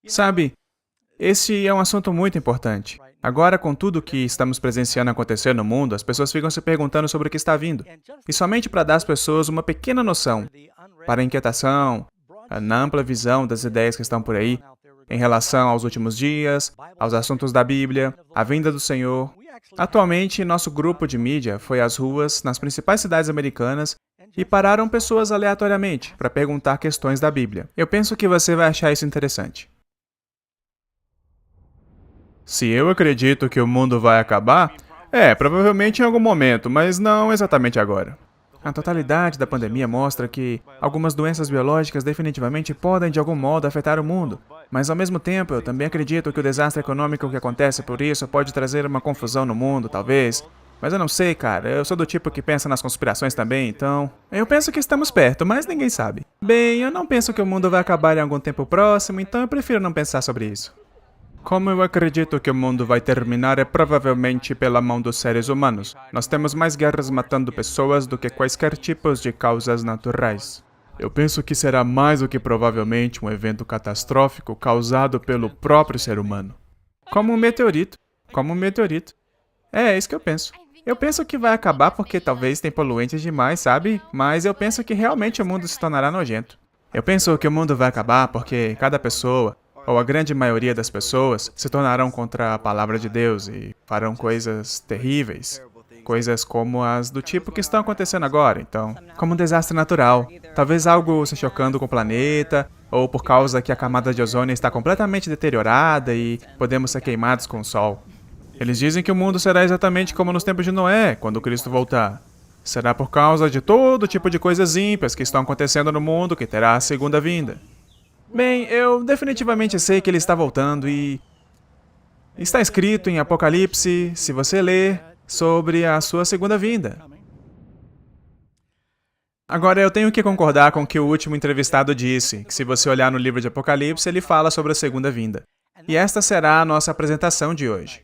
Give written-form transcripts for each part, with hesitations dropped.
Sabe, esse é um assunto muito importante. Agora, com tudo que estamos presenciando acontecer no mundo, as pessoas ficam se perguntando sobre o que está vindo. E somente para dar às pessoas uma pequena noção, para a inquietação, na ampla visão das ideias que estão por aí, em relação aos últimos dias, aos assuntos da Bíblia, à vinda do Senhor. Atualmente, nosso grupo de mídia foi às ruas nas principais cidades americanas e pararam pessoas aleatoriamente para perguntar questões da Bíblia. Eu penso que você vai achar isso interessante. Se eu acredito que o mundo vai acabar, provavelmente em algum momento, mas não exatamente agora. A totalidade da pandemia mostra que algumas doenças biológicas definitivamente podem de algum modo afetar o mundo. Mas ao mesmo tempo, eu também acredito que o desastre econômico que acontece por isso pode trazer uma confusão no mundo, talvez. Mas eu não sei, cara. Eu sou do tipo que pensa nas conspirações também, então... Eu penso que estamos perto, mas ninguém sabe. Bem, eu não penso que o mundo vai acabar em algum tempo próximo, então eu prefiro não pensar sobre isso. Como eu acredito que o mundo vai terminar é provavelmente pela mão dos seres humanos. Nós temos mais guerras matando pessoas do que quaisquer tipos de causas naturais. Eu penso que será mais do que provavelmente um evento catastrófico causado pelo próprio ser humano. Como um meteorito. Como um meteorito. É isso que eu penso. Eu penso que vai acabar porque talvez tem poluentes demais, sabe? Mas eu penso que realmente o mundo se tornará nojento. Eu penso que o mundo vai acabar porque cada pessoa, ou a grande maioria das pessoas, se tornarão contra a palavra de Deus e farão coisas terríveis. Coisas como as do tipo que estão acontecendo agora, então, como um desastre natural. Talvez algo se chocando com o planeta, ou por causa que a camada de ozônio está completamente deteriorada e podemos ser queimados com o sol. Eles dizem que o mundo será exatamente como nos tempos de Noé, quando Cristo voltar. Será por causa de todo tipo de coisas ímpias que estão acontecendo no mundo que terá a segunda vinda. Bem, eu definitivamente sei que ele está voltando e... Está escrito em Apocalipse, se você ler, sobre a sua segunda vinda. Agora, eu tenho que concordar com o que o último entrevistado disse, que se você olhar no livro de Apocalipse, ele fala sobre a segunda vinda. E esta será a nossa apresentação de hoje.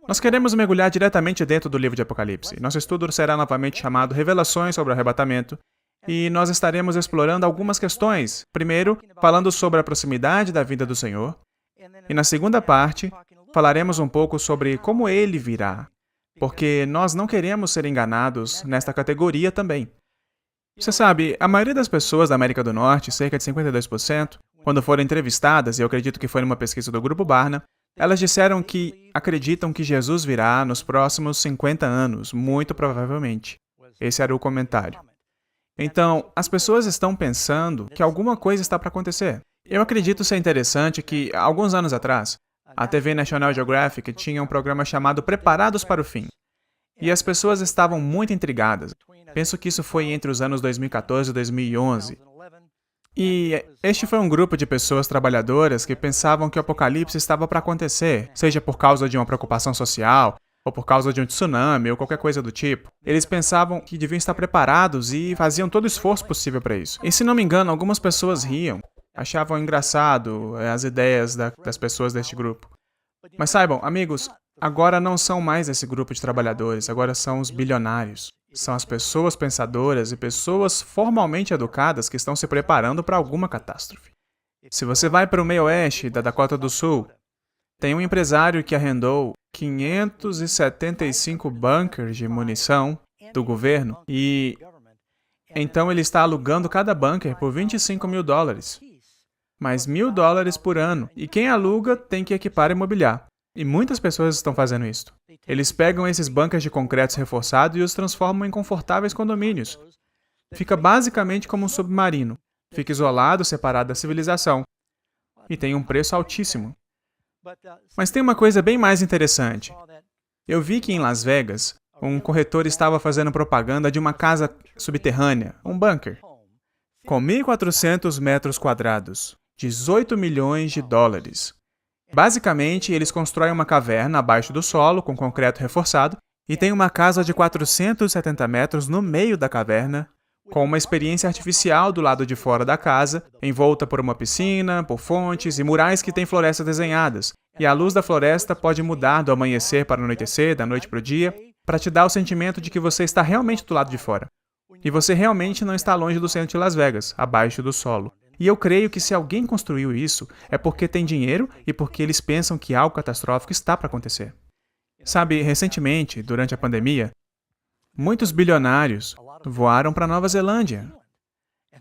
Nós queremos mergulhar diretamente dentro do livro de Apocalipse. Nosso estudo será novamente chamado Revelações sobre o Arrebatamento, e nós estaremos explorando algumas questões. Primeiro, falando sobre a proximidade da vinda do Senhor, e na segunda parte, falaremos um pouco sobre como ele virá, porque nós não queremos ser enganados nesta categoria também. Você sabe, a maioria das pessoas da América do Norte, cerca de 52%, quando foram entrevistadas, e eu acredito que foi numa pesquisa do Grupo Barna, elas disseram que acreditam que Jesus virá nos próximos 50 anos, muito provavelmente. Esse era o comentário. Então, as pessoas estão pensando que alguma coisa está para acontecer. Eu acredito ser interessante que, alguns anos atrás, a TV National Geographic tinha um programa chamado Preparados para o Fim. E as pessoas estavam muito intrigadas. Penso que isso foi entre os anos 2014 e 2011. E este foi um grupo de pessoas trabalhadoras que pensavam que o apocalipse estava para acontecer, seja por causa de uma preocupação social, ou por causa de um tsunami, ou qualquer coisa do tipo. Eles pensavam que deviam estar preparados e faziam todo o esforço possível para isso. E se não me engano, algumas pessoas riam, achavam engraçado as ideias das pessoas deste grupo. Mas saibam, amigos, agora não são mais esse grupo de trabalhadores, agora são os bilionários. São as pessoas pensadoras e pessoas formalmente educadas que estão se preparando para alguma catástrofe. Se você vai para o meio oeste da Dakota do Sul, tem um empresário que arrendou 575 bunkers de munição do governo e então ele está alugando cada bunker por $25 mil. Mais $1.000 por ano. E quem aluga tem que equipar e mobiliar. E muitas pessoas estão fazendo isso. Eles pegam esses bunkers de concreto reforçado e os transformam em confortáveis condomínios. Fica basicamente como um submarino. Fica isolado, separado da civilização. E tem um preço altíssimo. Mas tem uma coisa bem mais interessante. Eu vi que em Las Vegas, um corretor estava fazendo propaganda de uma casa subterrânea, um bunker, com 1.400 metros quadrados, $18 milhões. Basicamente, eles constroem uma caverna abaixo do solo, com concreto reforçado, e tem uma casa de 470 metros no meio da caverna, com uma experiência artificial do lado de fora da casa, envolta por uma piscina, por fontes e murais que têm florestas desenhadas. E a luz da floresta pode mudar do amanhecer para o anoitecer, da noite para o dia, para te dar o sentimento de que você está realmente do lado de fora. E você realmente não está longe do centro de Las Vegas, abaixo do solo. E eu creio que se alguém construiu isso, é porque tem dinheiro e porque eles pensam que algo catastrófico está para acontecer. Sabe, recentemente, durante a pandemia, muitos bilionários voaram para Nova Zelândia.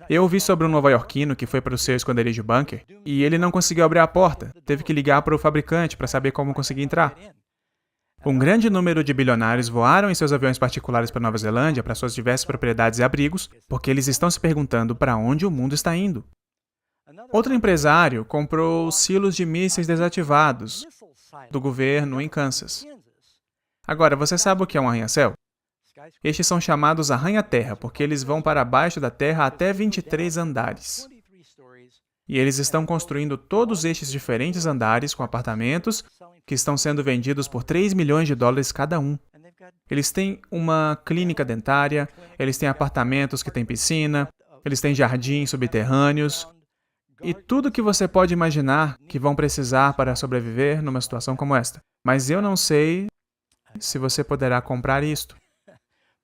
Eu ouvi sobre um nova-iorquino que foi para o seu esconderijo bunker e ele não conseguiu abrir a porta, teve que ligar para o fabricante para saber como conseguir entrar. Um grande número de bilionários voaram em seus aviões particulares para Nova Zelândia, para suas diversas propriedades e abrigos, porque eles estão se perguntando para onde o mundo está indo. Outro empresário comprou silos de mísseis desativados do governo em Kansas. Agora, você sabe o que é um arranha-céu? Estes são chamados arranha-terra, porque eles vão para baixo da terra até 23 andares. E eles estão construindo todos estes diferentes andares com apartamentos que estão sendo vendidos por 3 milhões de dólares cada um. Eles têm uma clínica dentária, eles têm apartamentos que têm piscina, eles têm jardins subterrâneos e tudo que você pode imaginar que vão precisar para sobreviver numa situação como esta. Mas eu não sei se você poderá comprar isto.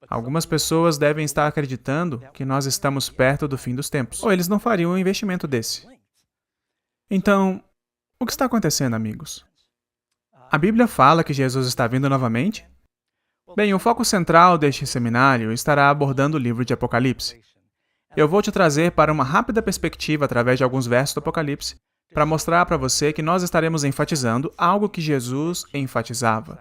Algumas pessoas devem estar acreditando que nós estamos perto do fim dos tempos, ou eles não fariam um investimento desse. Então, o que está acontecendo, amigos? A Bíblia fala que Jesus está vindo novamente? Bem, o foco central deste seminário estará abordando o livro de Apocalipse. Eu vou te trazer para uma rápida perspectiva através de alguns versos do Apocalipse, para mostrar para você que nós estaremos enfatizando algo que Jesus enfatizava.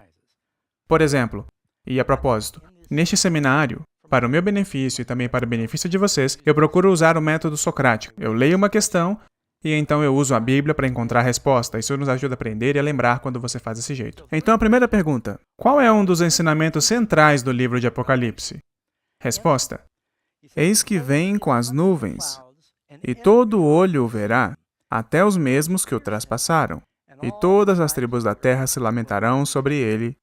Por exemplo, e a propósito, neste seminário, para o meu benefício e também para o benefício de vocês, eu procuro usar o método socrático. Eu leio uma questão e então eu uso a Bíblia para encontrar a resposta. Isso nos ajuda a aprender e a lembrar quando você faz desse jeito. Então a primeira pergunta: qual é um dos ensinamentos centrais do livro de Apocalipse? Resposta: eis que vem com as nuvens, e todo olho o verá, até os mesmos que o traspassaram, e todas as tribos da terra se lamentarão sobre ele.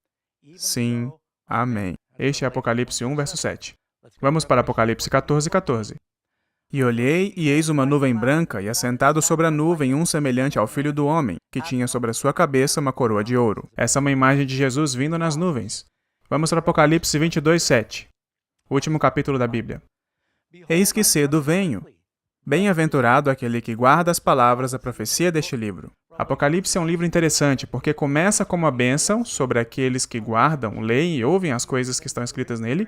Sim, amém. Este é Apocalipse 1, verso 7. Vamos para Apocalipse 14, 14. E olhei, e eis uma nuvem branca, e assentado sobre a nuvem um semelhante ao Filho do Homem, que tinha sobre a sua cabeça uma coroa de ouro. Essa é uma imagem de Jesus vindo nas nuvens. Vamos para Apocalipse 22, 7. O último capítulo da Bíblia. Eis que cedo venho. Bem-aventurado aquele que guarda as palavras da profecia deste livro. Apocalipse é um livro interessante, porque começa como a bênção sobre aqueles que guardam, leem e ouvem as coisas que estão escritas nele,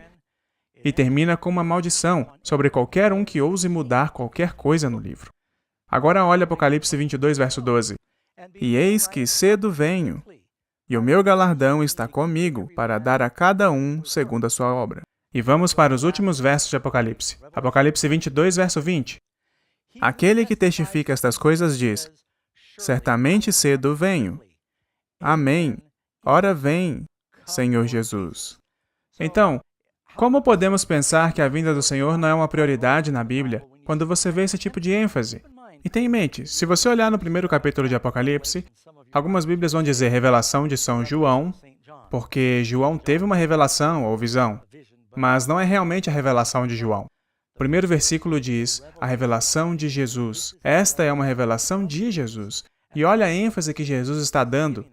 e termina com uma maldição sobre qualquer um que ouse mudar qualquer coisa no livro. Agora olha Apocalipse 22, verso 12. E eis que cedo venho, e o meu galardão está comigo, para dar a cada um segundo a sua obra. E vamos para os últimos versos de Apocalipse. Apocalipse 22, verso 20. Aquele que testifica estas coisas diz: certamente cedo venho. Amém. Ora vem, Senhor Jesus. Então, como podemos pensar que a vinda do Senhor não é uma prioridade na Bíblia quando você vê esse tipo de ênfase? E tenha em mente, se você olhar no primeiro capítulo de Apocalipse, algumas Bíblias vão dizer revelação de São João, porque João teve uma revelação ou visão, mas não é realmente a revelação de João. O primeiro versículo diz, a revelação de Jesus. Esta é uma revelação de Jesus. E olha a ênfase que Jesus está dando.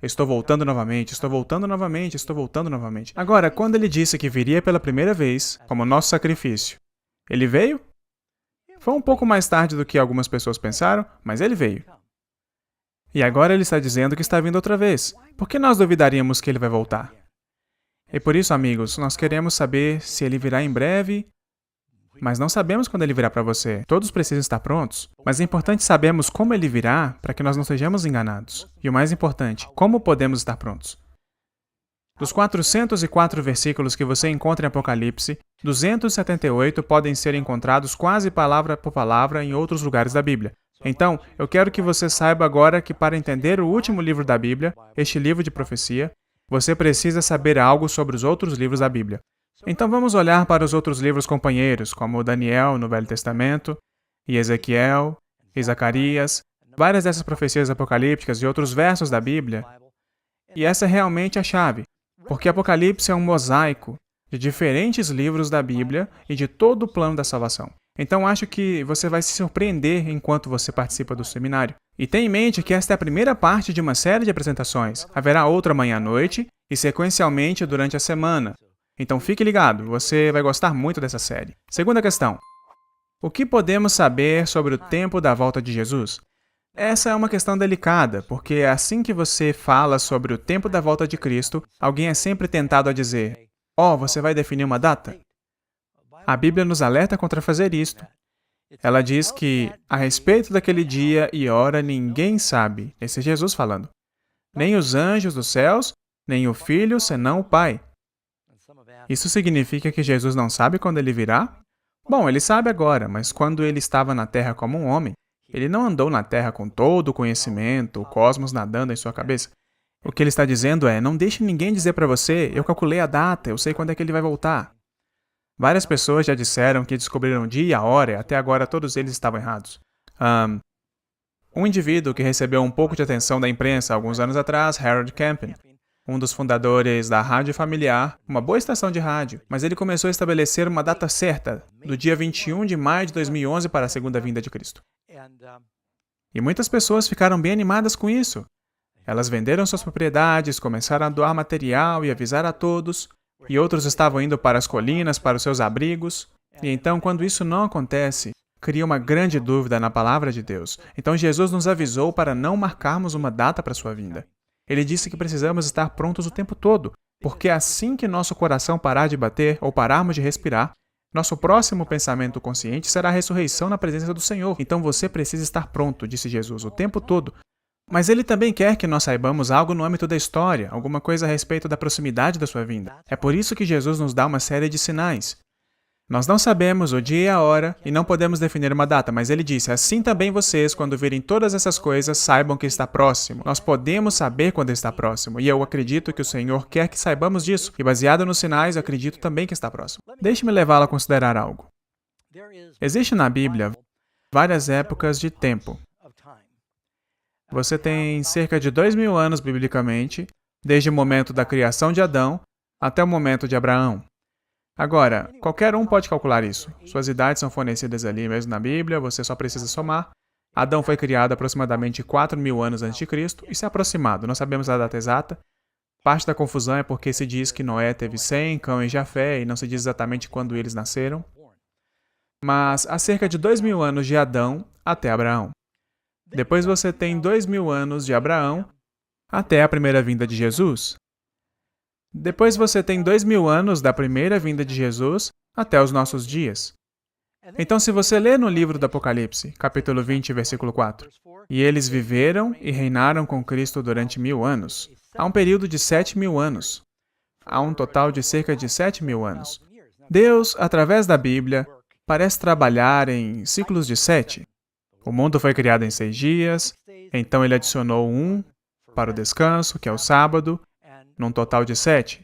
Estou voltando novamente, estou voltando novamente, estou voltando novamente. Agora, quando ele disse que viria pela primeira vez, como nosso sacrifício, ele veio? Foi um pouco mais tarde do que algumas pessoas pensaram, mas ele veio. E agora ele está dizendo que está vindo outra vez. Por que nós duvidaríamos que ele vai voltar? E por isso, amigos, nós queremos saber se ele virá em breve, mas não sabemos quando ele virá para você. Todos precisam estar prontos, mas é importante sabermos como ele virá para que nós não sejamos enganados. E o mais importante, como podemos estar prontos? Dos 404 versículos que você encontra em Apocalipse, 278 podem ser encontrados quase palavra por palavra em outros lugares da Bíblia. Então, eu quero que você saiba agora que para entender o último livro da Bíblia, este livro de profecia, você precisa saber algo sobre os outros livros da Bíblia. Então vamos olhar para os outros livros companheiros, como Daniel no Velho Testamento, e Ezequiel, e Zacarias, várias dessas profecias apocalípticas e outros versos da Bíblia. E essa é realmente a chave, porque Apocalipse é um mosaico de diferentes livros da Bíblia e de todo o plano da salvação. Então acho que você vai se surpreender enquanto você participa do seminário. E tenha em mente que esta é a primeira parte de uma série de apresentações. Haverá outra amanhã à noite e sequencialmente durante a semana. Então fique ligado, você vai gostar muito dessa série. Segunda questão. O que podemos saber sobre o tempo da volta de Jesus? Essa é uma questão delicada, porque assim que você fala sobre o tempo da volta de Cristo, alguém é sempre tentado a dizer: "Oh, você vai definir uma data?" A Bíblia nos alerta contra fazer isto. Ela diz que, a respeito daquele dia e hora, ninguém sabe. Esse é Jesus falando. Nem os anjos dos céus, nem o Filho, senão o Pai. Isso significa que Jesus não sabe quando ele virá? Bom, ele sabe agora, mas quando ele estava na Terra como um homem, ele não andou na Terra com todo o conhecimento, o cosmos nadando em sua cabeça. O que ele está dizendo é: não deixe ninguém dizer para você, eu calculei a data, eu sei quando é que ele vai voltar. Várias pessoas já disseram que descobriram o dia e a hora, e até agora todos eles estavam errados. Um indivíduo que recebeu um pouco de atenção da imprensa alguns anos atrás, Harold Camping, um dos fundadores da Rádio Familiar, uma boa estação de rádio, mas ele começou a estabelecer uma data certa, do dia 21 de maio de 2011 para a segunda vinda de Cristo. E muitas pessoas ficaram bem animadas com isso. Elas venderam suas propriedades, começaram a doar material e avisar a todos, e outros estavam indo para as colinas, para os seus abrigos. E então, quando isso não acontece, cria uma grande dúvida na palavra de Deus. Então Jesus nos avisou para não marcarmos uma data para sua vinda. Ele disse que precisamos estar prontos o tempo todo, porque assim que nosso coração parar de bater ou pararmos de respirar, nosso próximo pensamento consciente será a ressurreição na presença do Senhor. Então você precisa estar pronto, disse Jesus, o tempo todo. Mas ele também quer que nós saibamos algo no âmbito da história, alguma coisa a respeito da proximidade da sua vinda. É por isso que Jesus nos dá uma série de sinais. Nós não sabemos o dia e a hora e não podemos definir uma data, mas ele disse: assim também vocês, quando virem todas essas coisas, saibam que está próximo. Nós podemos saber quando está próximo, e eu acredito que o Senhor quer que saibamos disso, e baseado nos sinais, acredito também que está próximo. Deixe-me levá-lo a considerar algo. Existe na Bíblia várias épocas de tempo. Você tem cerca de 2.000 anos, biblicamente, desde o momento da criação de Adão até o momento de Abraão. Agora, qualquer um pode calcular isso. Suas idades são fornecidas ali mesmo na Bíblia, você só precisa somar. Adão foi criado aproximadamente 4.000 anos antes de Cristo. Isso é aproximado, não sabemos a data exata. Parte da confusão é porque se diz que Noé teve Sem, Cão e Jafé, e não se diz exatamente quando eles nasceram. Mas há cerca de 2.000 anos de Adão até Abraão. Depois você tem 2.000 anos de Abraão até a primeira vinda de Jesus. Depois você tem 2.000 anos da primeira vinda de Jesus até os nossos dias. Então, se você ler no livro do Apocalipse, capítulo 20, versículo 4, e eles viveram e reinaram com Cristo durante 1.000 anos. Há um período de 7.000 anos. Há um total de cerca de 7.000 anos. Deus, através da Bíblia, parece trabalhar em ciclos de 7. O mundo foi criado em 6 dias, então ele adicionou um para o descanso, que é o sábado, num total de 7.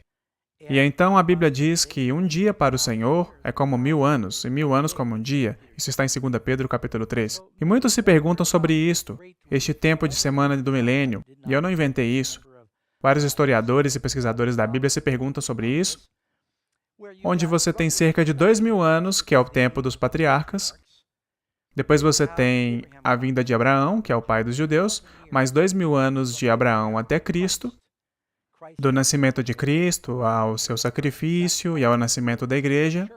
E então a Bíblia diz que um dia para o Senhor é como 1.000 anos, e 1.000 anos como um dia. Isso está em 2 Pedro, capítulo 3. E muitos se perguntam sobre isto, este tempo de semana do milênio, e eu não inventei isso. Vários historiadores e pesquisadores da Bíblia se perguntam sobre isso, onde você tem cerca de 2.000 anos, que é o tempo dos patriarcas. Depois você tem a vinda de Abraão, que é o pai dos judeus, mais 2.000 anos de Abraão até Cristo, do nascimento de Cristo ao seu sacrifício e ao nascimento da igreja.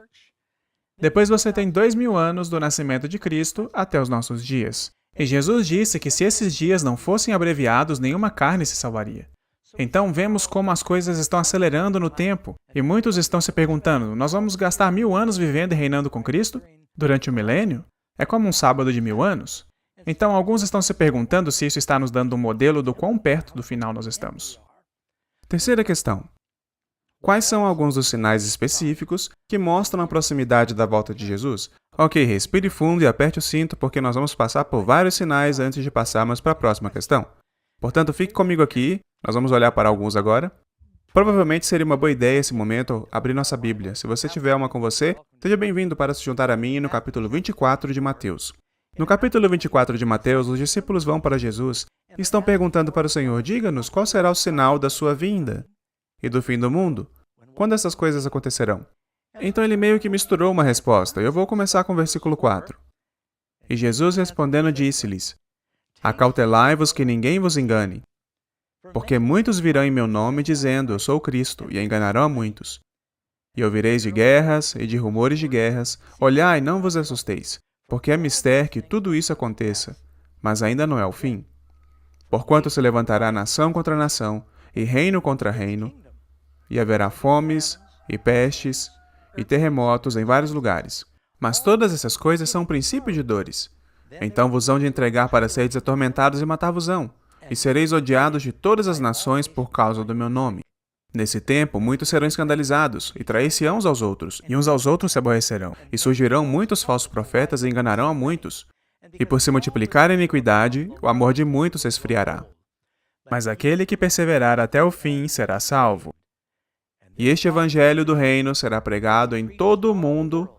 Depois você tem 2.000 anos do nascimento de Cristo até os nossos dias. E Jesus disse que se esses dias não fossem abreviados, nenhuma carne se salvaria. Então vemos como as coisas estão acelerando no tempo, e muitos estão se perguntando: nós vamos gastar 1.000 anos vivendo e reinando com Cristo? Durante o milênio? É como um sábado de 1.000 anos? Então alguns estão se perguntando se isso está nos dando um modelo do quão perto do final nós estamos. Terceira questão. Quais são alguns dos sinais específicos que mostram a proximidade da volta de Jesus? Ok, respire fundo e aperte o cinto, porque nós vamos passar por vários sinais antes de passarmos para a próxima questão. Portanto, fique comigo aqui, nós vamos olhar para alguns agora. Provavelmente seria uma boa ideia esse momento abrir nossa Bíblia. Se você tiver uma com você, seja bem-vindo para se juntar a mim no capítulo 24 de Mateus. No capítulo 24 de Mateus, os discípulos vão para Jesus e estão perguntando para o Senhor: diga-nos qual será o sinal da sua vinda e do fim do mundo. Quando essas coisas acontecerão? Então ele meio que misturou uma resposta. Eu vou começar com o versículo 4. E Jesus respondendo disse-lhes: acautelai-vos que ninguém vos engane. Porque muitos virão em meu nome dizendo: eu sou o Cristo, e enganarão a muitos. E ouvireis de guerras e de rumores de guerras. Olhai, não vos assusteis, porque é mister que tudo isso aconteça, mas ainda não é o fim. Porquanto se levantará nação contra nação, e reino contra reino, e haverá fomes, e pestes, e terremotos em vários lugares. Mas todas essas coisas são princípios de dores. Então vos hão de entregar para seres atormentados e matar-vos-ão, e sereis odiados de todas as nações por causa do meu nome. Nesse tempo, muitos serão escandalizados, e trair-se-ão uns aos outros, e uns aos outros se aborrecerão. E surgirão muitos falsos profetas e enganarão a muitos. E por se multiplicar a iniquidade, o amor de muitos se esfriará. Mas aquele que perseverar até o fim será salvo. E este evangelho do reino será pregado em todo o mundo,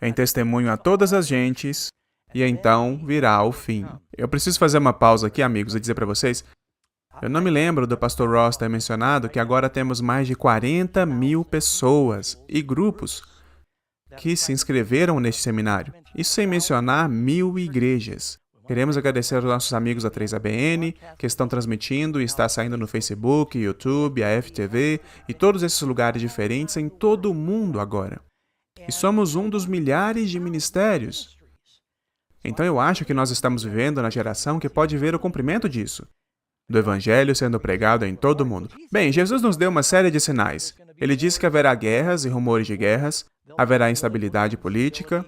em testemunho a todas as gentes, e então virá o fim. Eu preciso fazer uma pausa aqui, amigos, e dizer para vocês, eu não me lembro do pastor Ross ter mencionado que agora temos mais de 40 mil pessoas e grupos que se inscreveram neste seminário. Isso sem mencionar 1000 igrejas. Queremos agradecer aos nossos amigos da 3ABN, que estão transmitindo e está saindo no Facebook, YouTube, a FTV e todos esses lugares diferentes em todo o mundo agora. E somos um dos milhares de ministérios. Então eu acho que nós estamos vivendo na geração que pode ver o cumprimento disso, do Evangelho sendo pregado em todo o mundo. Bem, Jesus nos deu uma série de sinais. Ele disse que haverá guerras e rumores de guerras, haverá instabilidade política,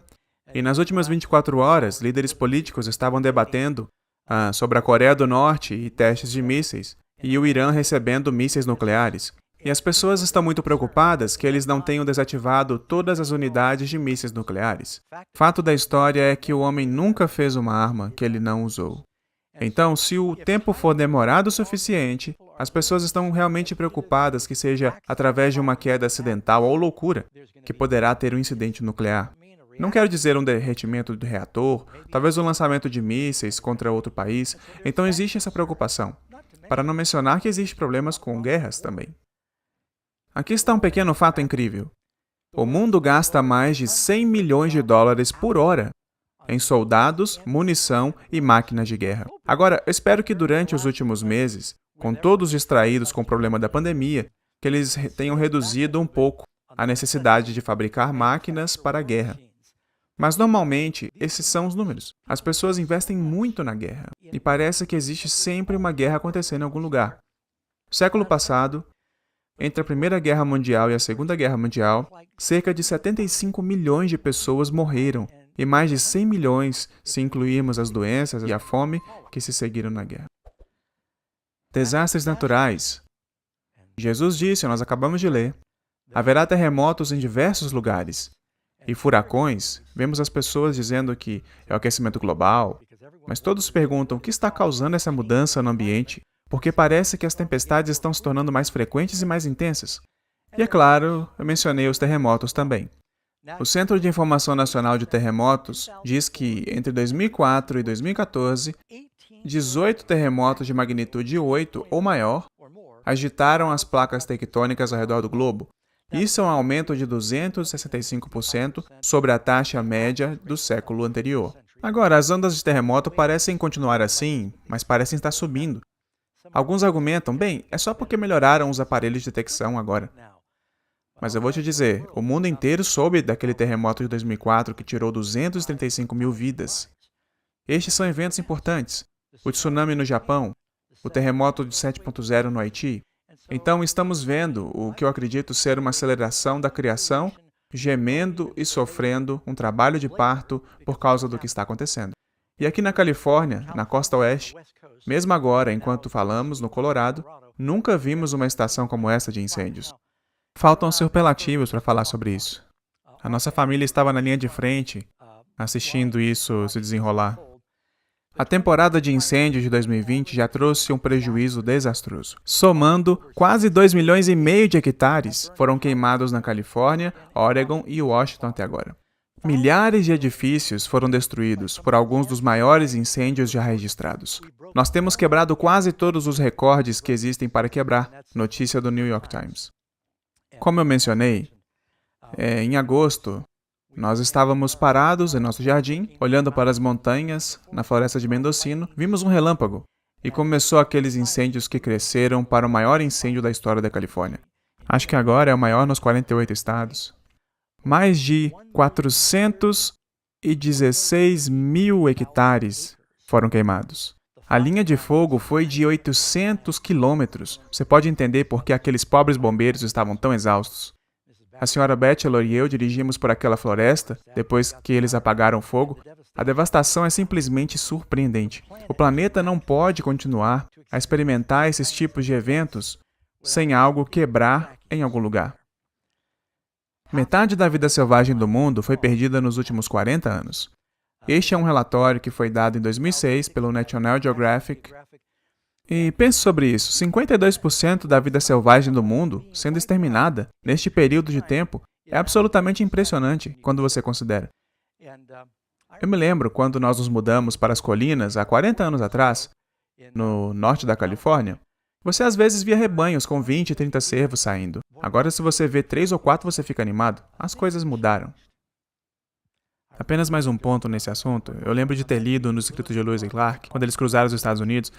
e nas últimas 24 horas, líderes políticos estavam debatendo sobre a Coreia do Norte e testes de mísseis, e o Irã recebendo mísseis nucleares. E as pessoas estão muito preocupadas que eles não tenham desativado todas as unidades de mísseis nucleares. Fato da história é que o homem nunca fez uma arma que ele não usou. Então, se o tempo for demorado o suficiente, as pessoas estão realmente preocupadas que seja através de uma queda acidental ou loucura que poderá ter um incidente nuclear. Não quero dizer um derretimento do reator, talvez um lançamento de mísseis contra outro país. Então existe essa preocupação. Para não mencionar que existem problemas com guerras também. Aqui está um pequeno fato incrível. O mundo gasta mais de 100 milhões de dólares por hora em soldados, munição e máquinas de guerra. Agora, eu espero que durante os últimos meses, com todos distraídos com o problema da pandemia, que eles tenham reduzido um pouco a necessidade de fabricar máquinas para a guerra. Mas normalmente, esses são os números. As pessoas investem muito na guerra, e parece que existe sempre uma guerra acontecendo em algum lugar. No século passado, entre a Primeira Guerra Mundial e a Segunda Guerra Mundial, cerca de 75 milhões de pessoas morreram, e mais de 100 milhões se incluirmos as doenças e a fome que se seguiram na guerra. Desastres naturais. Jesus disse, nós acabamos de ler, haverá terremotos em diversos lugares. E furacões, vemos as pessoas dizendo que é o aquecimento global, mas todos perguntam o que está causando essa mudança no ambiente, porque parece que as tempestades estão se tornando mais frequentes e mais intensas. E é claro, eu mencionei os terremotos também. O Centro de Informação Nacional de Terremotos diz que, entre 2004 e 2014, 18 terremotos de magnitude 8 ou maior agitaram as placas tectônicas ao redor do globo. Isso é um aumento de 265% sobre a taxa média do século anterior. Agora, as ondas de terremoto parecem continuar assim, mas parecem estar subindo. Alguns argumentam, bem, é só porque melhoraram os aparelhos de detecção agora. Mas eu vou te dizer, o mundo inteiro soube daquele terremoto de 2004 que tirou 235 mil vidas. Estes são eventos importantes. O tsunami no Japão, o terremoto de 7.0 no Haiti. Então, estamos vendo o que eu acredito ser uma aceleração da criação, gemendo e sofrendo um trabalho de parto por causa do que está acontecendo. E aqui na Califórnia, na costa oeste, mesmo agora, enquanto falamos, no Colorado, nunca vimos uma estação como essa de incêndios. Faltam superlativos para falar sobre isso. A nossa família estava na linha de frente, assistindo isso se desenrolar. A temporada de incêndios de 2020 já trouxe um prejuízo desastroso. Somando, quase 2,5 milhões de hectares foram queimados na Califórnia, Oregon e Washington até agora. Milhares de edifícios foram destruídos por alguns dos maiores incêndios já registrados. Nós temos quebrado quase todos os recordes que existem para quebrar, notícia do New York Times. Como eu mencionei, em agosto, nós estávamos parados em nosso jardim, olhando para as montanhas, na floresta de Mendocino, vimos um relâmpago e começou aqueles incêndios que cresceram para o maior incêndio da história da Califórnia. Acho que agora é o maior nos 48 estados. Mais de 400 e 16 mil hectares foram queimados. A linha de fogo foi de 800 quilômetros. Você pode entender por que aqueles pobres bombeiros estavam tão exaustos. A senhora Batchelor e eu dirigimos por aquela floresta, depois que eles apagaram o fogo. A devastação é simplesmente surpreendente. O planeta não pode continuar a experimentar esses tipos de eventos sem algo quebrar em algum lugar. Metade da vida selvagem do mundo foi perdida nos últimos 40 anos. Este é um relatório que foi dado em 2006 pelo National Geographic. E pense sobre isso, 52% da vida selvagem do mundo sendo exterminada neste período de tempo é absolutamente impressionante quando você considera. Eu me lembro quando nós nos mudamos para as colinas há 40 anos atrás, no norte da Califórnia, você às vezes via rebanhos com 20 e 30 cervos saindo. Agora se você vê 3 ou 4 você fica animado. As coisas mudaram. Apenas mais um ponto nesse assunto. Eu lembro de ter lido nos escritos de Lewis e Clark, quando eles cruzaram os Estados Unidos.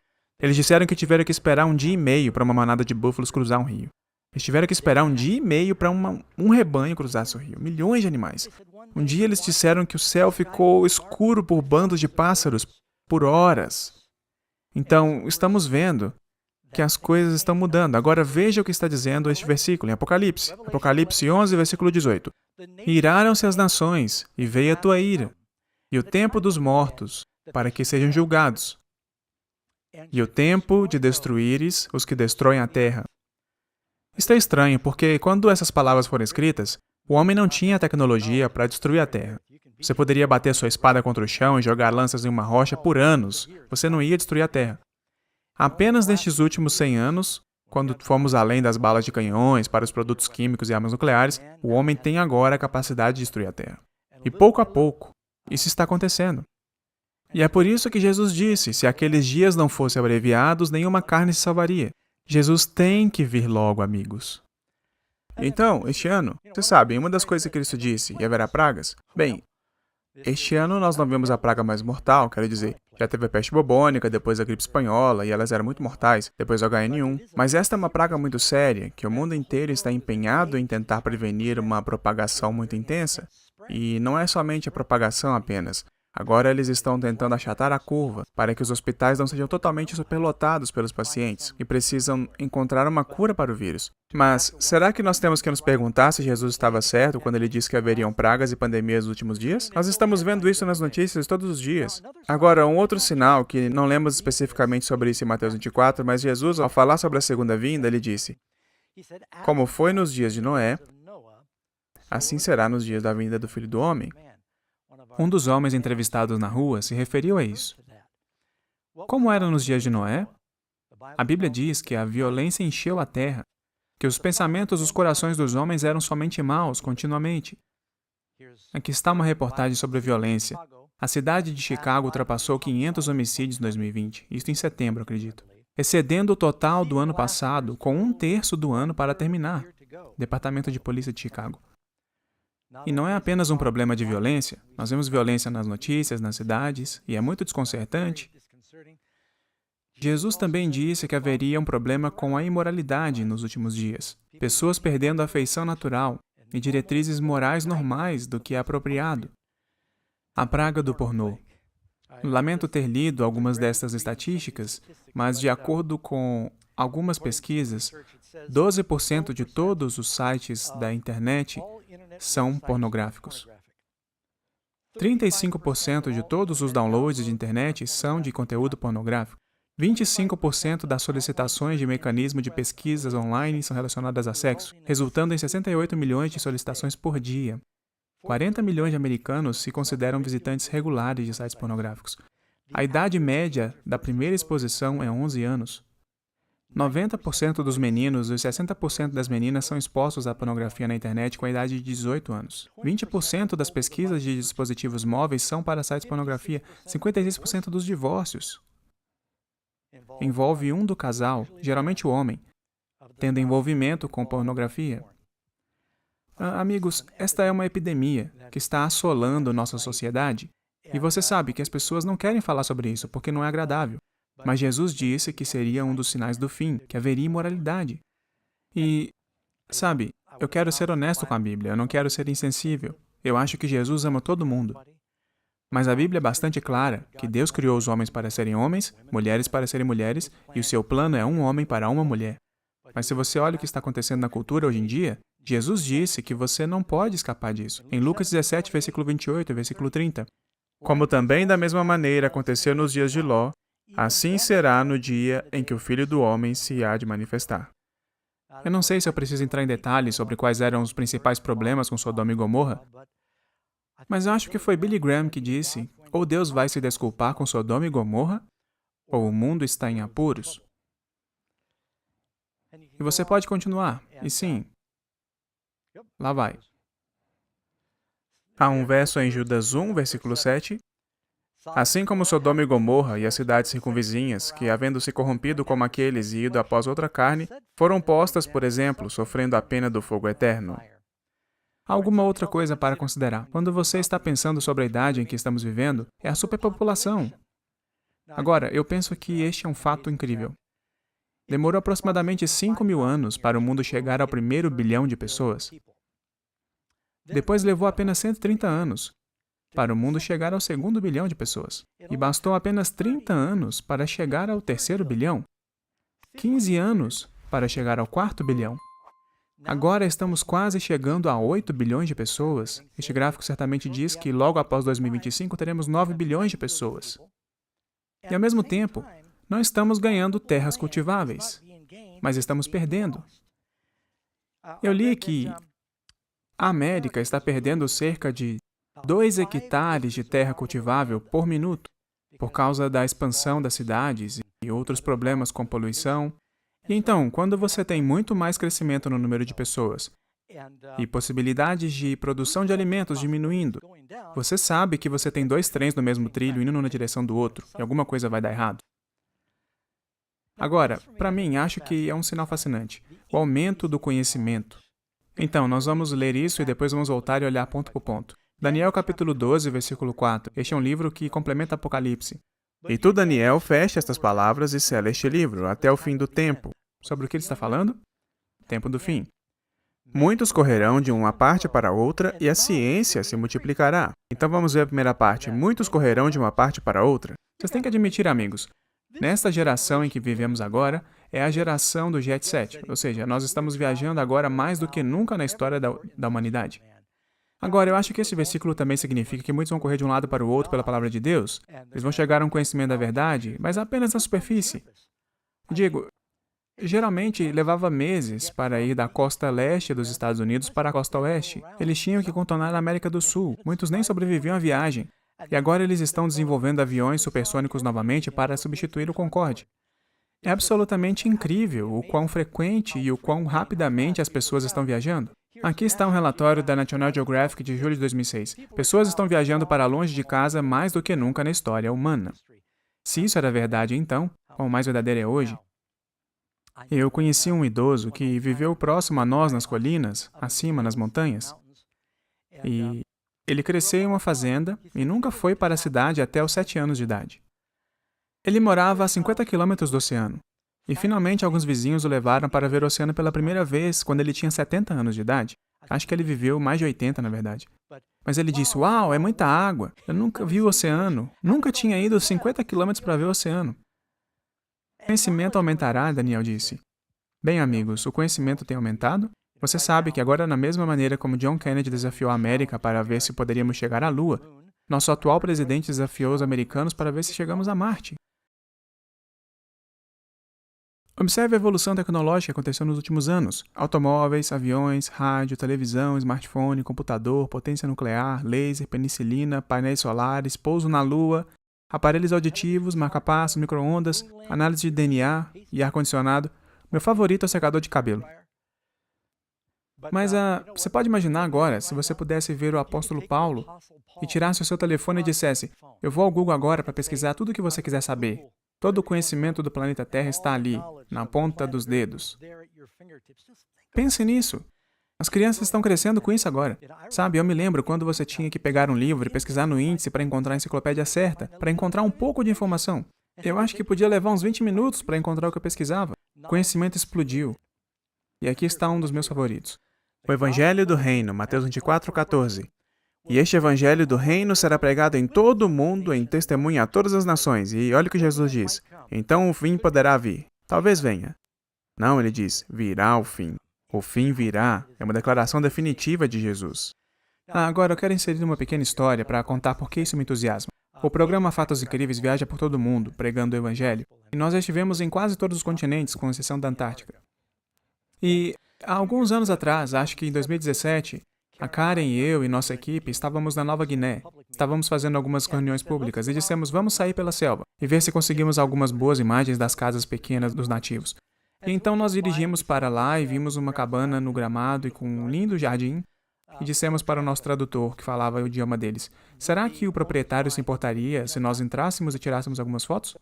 Eles disseram que tiveram que esperar 1 dia e meio para uma manada de búfalos cruzar um rio. Eles tiveram que esperar 1 dia e meio para um rebanho cruzasse o rio. Milhões de animais. Um dia eles disseram que o céu ficou escuro por bandos de pássaros por horas. Então, estamos vendo que as coisas estão mudando. Agora veja o que está dizendo este versículo em Apocalipse. Apocalipse 11, versículo 18. Iraram-se as nações, e veio a tua ira, e o tempo dos mortos, para que sejam julgados, e o tempo de destruíres os que destroem a terra. Isto é estranho, porque quando essas palavras foram escritas, o homem não tinha tecnologia para destruir a terra. Você poderia bater sua espada contra o chão e jogar lanças em uma rocha por anos. Você não ia destruir a terra. Apenas nestes últimos 100 anos, quando fomos além das balas de canhões para os produtos químicos e armas nucleares, o homem tem agora a capacidade de destruir a terra. E pouco a pouco, isso está acontecendo. E é por isso que Jesus disse, se aqueles dias não fossem abreviados, nenhuma carne se salvaria. Jesus tem que vir logo, amigos. Então, este ano, você sabe, uma das coisas que Cristo disse, e haverá pragas? Bem, este ano nós não vimos a praga mais mortal, quero dizer, já teve a peste bubônica, depois a gripe espanhola, e elas eram muito mortais, depois o HN1. Mas esta é uma praga muito séria, que o mundo inteiro está empenhado em tentar prevenir uma propagação muito intensa. E não é somente a propagação apenas. Agora eles estão tentando achatar a curva para que os hospitais não sejam totalmente superlotados pelos pacientes e precisam encontrar uma cura para o vírus. Mas será que nós temos que nos perguntar se Jesus estava certo quando ele disse que haveriam pragas e pandemias nos últimos dias? Nós estamos vendo isso nas notícias todos os dias. Agora, um outro sinal, que não lemos especificamente sobre isso em Mateus 24, mas Jesus, ao falar sobre a segunda vinda, ele disse: como foi nos dias de Noé, assim será nos dias da vinda do Filho do Homem. Um dos homens entrevistados na rua se referiu a isso. Como era nos dias de Noé? A Bíblia diz que a violência encheu a terra, que os pensamentos dos corações dos homens eram somente maus, continuamente. Aqui está uma reportagem sobre violência. A cidade de Chicago ultrapassou 500 homicídios em 2020, isto em setembro, acredito, excedendo o total do ano passado, com 1/3 do ano para terminar. Departamento de Polícia de Chicago. E não é apenas um problema de violência. Nós vemos violência nas notícias, nas cidades, e é muito desconcertante. Jesus também disse que haveria um problema com a imoralidade nos últimos dias. Pessoas perdendo a afeição natural e diretrizes morais normais do que é apropriado. A praga do pornô. Lamento ter lido algumas destas estatísticas, mas de acordo com algumas pesquisas, 12% de todos os sites da internet são pornográficos. 35% de todos os downloads de internet são de conteúdo pornográfico. 25% das solicitações de mecanismo de pesquisas online são relacionadas a sexo, resultando em 68 milhões de solicitações por dia. 40 milhões de americanos se consideram visitantes regulares de sites pornográficos. A idade média da primeira exposição é 11 anos. 90% dos meninos e 60% das meninas são expostos à pornografia na internet com a idade de 18 anos. 20% das pesquisas de dispositivos móveis são para sites de pornografia. 56% dos divórcios envolve um do casal, geralmente o homem, tendo envolvimento com pornografia. Amigos, esta é uma epidemia que está assolando nossa sociedade. E você sabe que as pessoas não querem falar sobre isso porque não é agradável. Mas Jesus disse que seria um dos sinais do fim, que haveria imoralidade. E, sabe, eu quero ser honesto com a Bíblia, eu não quero ser insensível. Eu acho que Jesus ama todo mundo. Mas a Bíblia é bastante clara que Deus criou os homens para serem homens, mulheres para serem mulheres, e o seu plano é um homem para uma mulher. Mas se você olha o que está acontecendo na cultura hoje em dia, Jesus disse que você não pode escapar disso. Em Lucas 17, versículo 28 e versículo 30. Como também da mesma maneira aconteceu nos dias de Ló, assim será no dia em que o Filho do Homem se há de manifestar. Eu não sei se eu preciso entrar em detalhes sobre quais eram os principais problemas com Sodoma e Gomorra, mas eu acho que foi Billy Graham que disse: ou Deus vai se desculpar com Sodoma e Gomorra, ou o mundo está em apuros. E você pode continuar. E sim, lá vai. Há um verso em Judas 1, versículo 7. Assim como Sodoma e Gomorra e as cidades circunvizinhas, que, havendo se corrompido como aqueles e ido após outra carne, foram postas, por exemplo, sofrendo a pena do fogo eterno. Há alguma outra coisa para considerar. Quando você está pensando sobre a idade em que estamos vivendo, é a superpopulação. Agora, eu penso que este é um fato incrível. Demorou aproximadamente 5.000 anos para o mundo chegar ao primeiro bilhão de pessoas. Depois levou apenas 130 anos para o mundo chegar ao segundo bilhão de pessoas. E bastou apenas 30 anos para chegar ao terceiro bilhão. 15 anos para chegar ao quarto bilhão. Agora estamos quase chegando a 8 bilhões de pessoas. Este gráfico certamente diz que logo após 2025 teremos 9 bilhões de pessoas. E ao mesmo tempo, não estamos ganhando terras cultiváveis, mas estamos perdendo. Eu li que a América está perdendo cerca de 2 hectares de terra cultivável por minuto, por causa da expansão das cidades e outros problemas com poluição. E então, quando você tem muito mais crescimento no número de pessoas e possibilidades de produção de alimentos diminuindo, você sabe que você tem 2 trens no mesmo trilho indo na direção do outro, e alguma coisa vai dar errado. Agora, para mim, acho que é um sinal fascinante. O aumento do conhecimento. Então, nós vamos ler isso e depois vamos voltar e olhar ponto por ponto. Daniel capítulo 12, versículo 4. Este é um livro que complementa Apocalipse. E tu, Daniel, fecha estas palavras e sela este livro até o fim do tempo. Sobre o que ele está falando? Tempo do fim. Muitos correrão de uma parte para outra e a ciência se multiplicará. Então vamos ver a primeira parte. Muitos correrão de uma parte para outra. Vocês têm que admitir, amigos, nesta geração em que vivemos agora, é a geração do Jet Set. Ou seja, nós estamos viajando agora mais do que nunca na história da humanidade. Agora, eu acho que esse versículo também significa que muitos vão correr de um lado para o outro pela palavra de Deus. Eles vão chegar a um conhecimento da verdade, mas apenas na superfície. Digo, geralmente levava meses para ir da costa leste dos Estados Unidos para a costa oeste. Eles tinham que contornar a América do Sul. Muitos nem sobreviviam à viagem. E agora eles estão desenvolvendo aviões supersônicos novamente para substituir o Concorde. É absolutamente incrível o quão frequente e o quão rapidamente as pessoas estão viajando. Aqui está um relatório da National Geographic de julho de 2006. Pessoas estão viajando para longe de casa mais do que nunca na história humana. Se isso era verdade então, quão mais verdadeiro é hoje? Eu conheci um idoso que viveu próximo a nós nas colinas, acima nas montanhas. E ele cresceu em uma fazenda e nunca foi para a cidade até os 7 anos de idade. Ele morava a 50 quilômetros do oceano. E finalmente alguns vizinhos o levaram para ver o oceano pela primeira vez quando ele tinha 70 anos de idade. Acho que ele viveu mais de 80, na verdade. Mas ele disse: "Uau, é muita água. Eu nunca vi o oceano. Nunca tinha ido 50 quilômetros para ver o oceano." O conhecimento aumentará, Daniel disse. Bem, amigos, o conhecimento tem aumentado. Você sabe que agora, na mesma maneira como John Kennedy desafiou a América para ver se poderíamos chegar à Lua, nosso atual presidente desafiou os americanos para ver se chegamos a Marte. Observe a evolução tecnológica que aconteceu nos últimos anos. Automóveis, aviões, rádio, televisão, smartphone, computador, potência nuclear, laser, penicilina, painéis solares, pouso na Lua, aparelhos auditivos, marca-passo, micro-ondas, análise de DNA e ar-condicionado. Meu favorito é o secador de cabelo. Mas você pode imaginar agora, se você pudesse ver o apóstolo Paulo e tirasse o seu telefone e dissesse: "Eu vou ao Google agora para pesquisar tudo o que você quiser saber. Todo o conhecimento do planeta Terra está ali, na ponta dos dedos." Pense nisso. As crianças estão crescendo com isso agora. Sabe, eu me lembro quando você tinha que pegar um livro e pesquisar no índice para encontrar a enciclopédia certa, para encontrar um pouco de informação. Eu acho que podia levar uns 20 minutos para encontrar o que eu pesquisava. O conhecimento explodiu. E aqui está um dos meus favoritos. O Evangelho do Reino, Mateus 24:14. E este evangelho do reino será pregado em todo o mundo, em testemunha a todas as nações. E olha o que Jesus diz. Então o fim poderá vir. Talvez venha. Não, ele diz, virá o fim. O fim virá. É uma declaração definitiva de Jesus. Agora eu quero inserir uma pequena história para contar por que isso me entusiasma. O programa Fatos Incríveis viaja por todo o mundo, pregando o evangelho. E nós já estivemos em quase todos os continentes, com exceção da Antártica. E há alguns anos atrás, acho que em 2017, a Karen e eu e nossa equipe estávamos na Nova Guiné. Estávamos fazendo algumas reuniões públicas e dissemos, vamos sair pela selva e ver se conseguimos algumas boas imagens das casas pequenas dos nativos. E então nós dirigimos para lá e vimos uma cabana no gramado e com um lindo jardim. E dissemos para o nosso tradutor, que falava o idioma deles, será que o proprietário se importaria se nós entrássemos e tirássemos algumas fotos?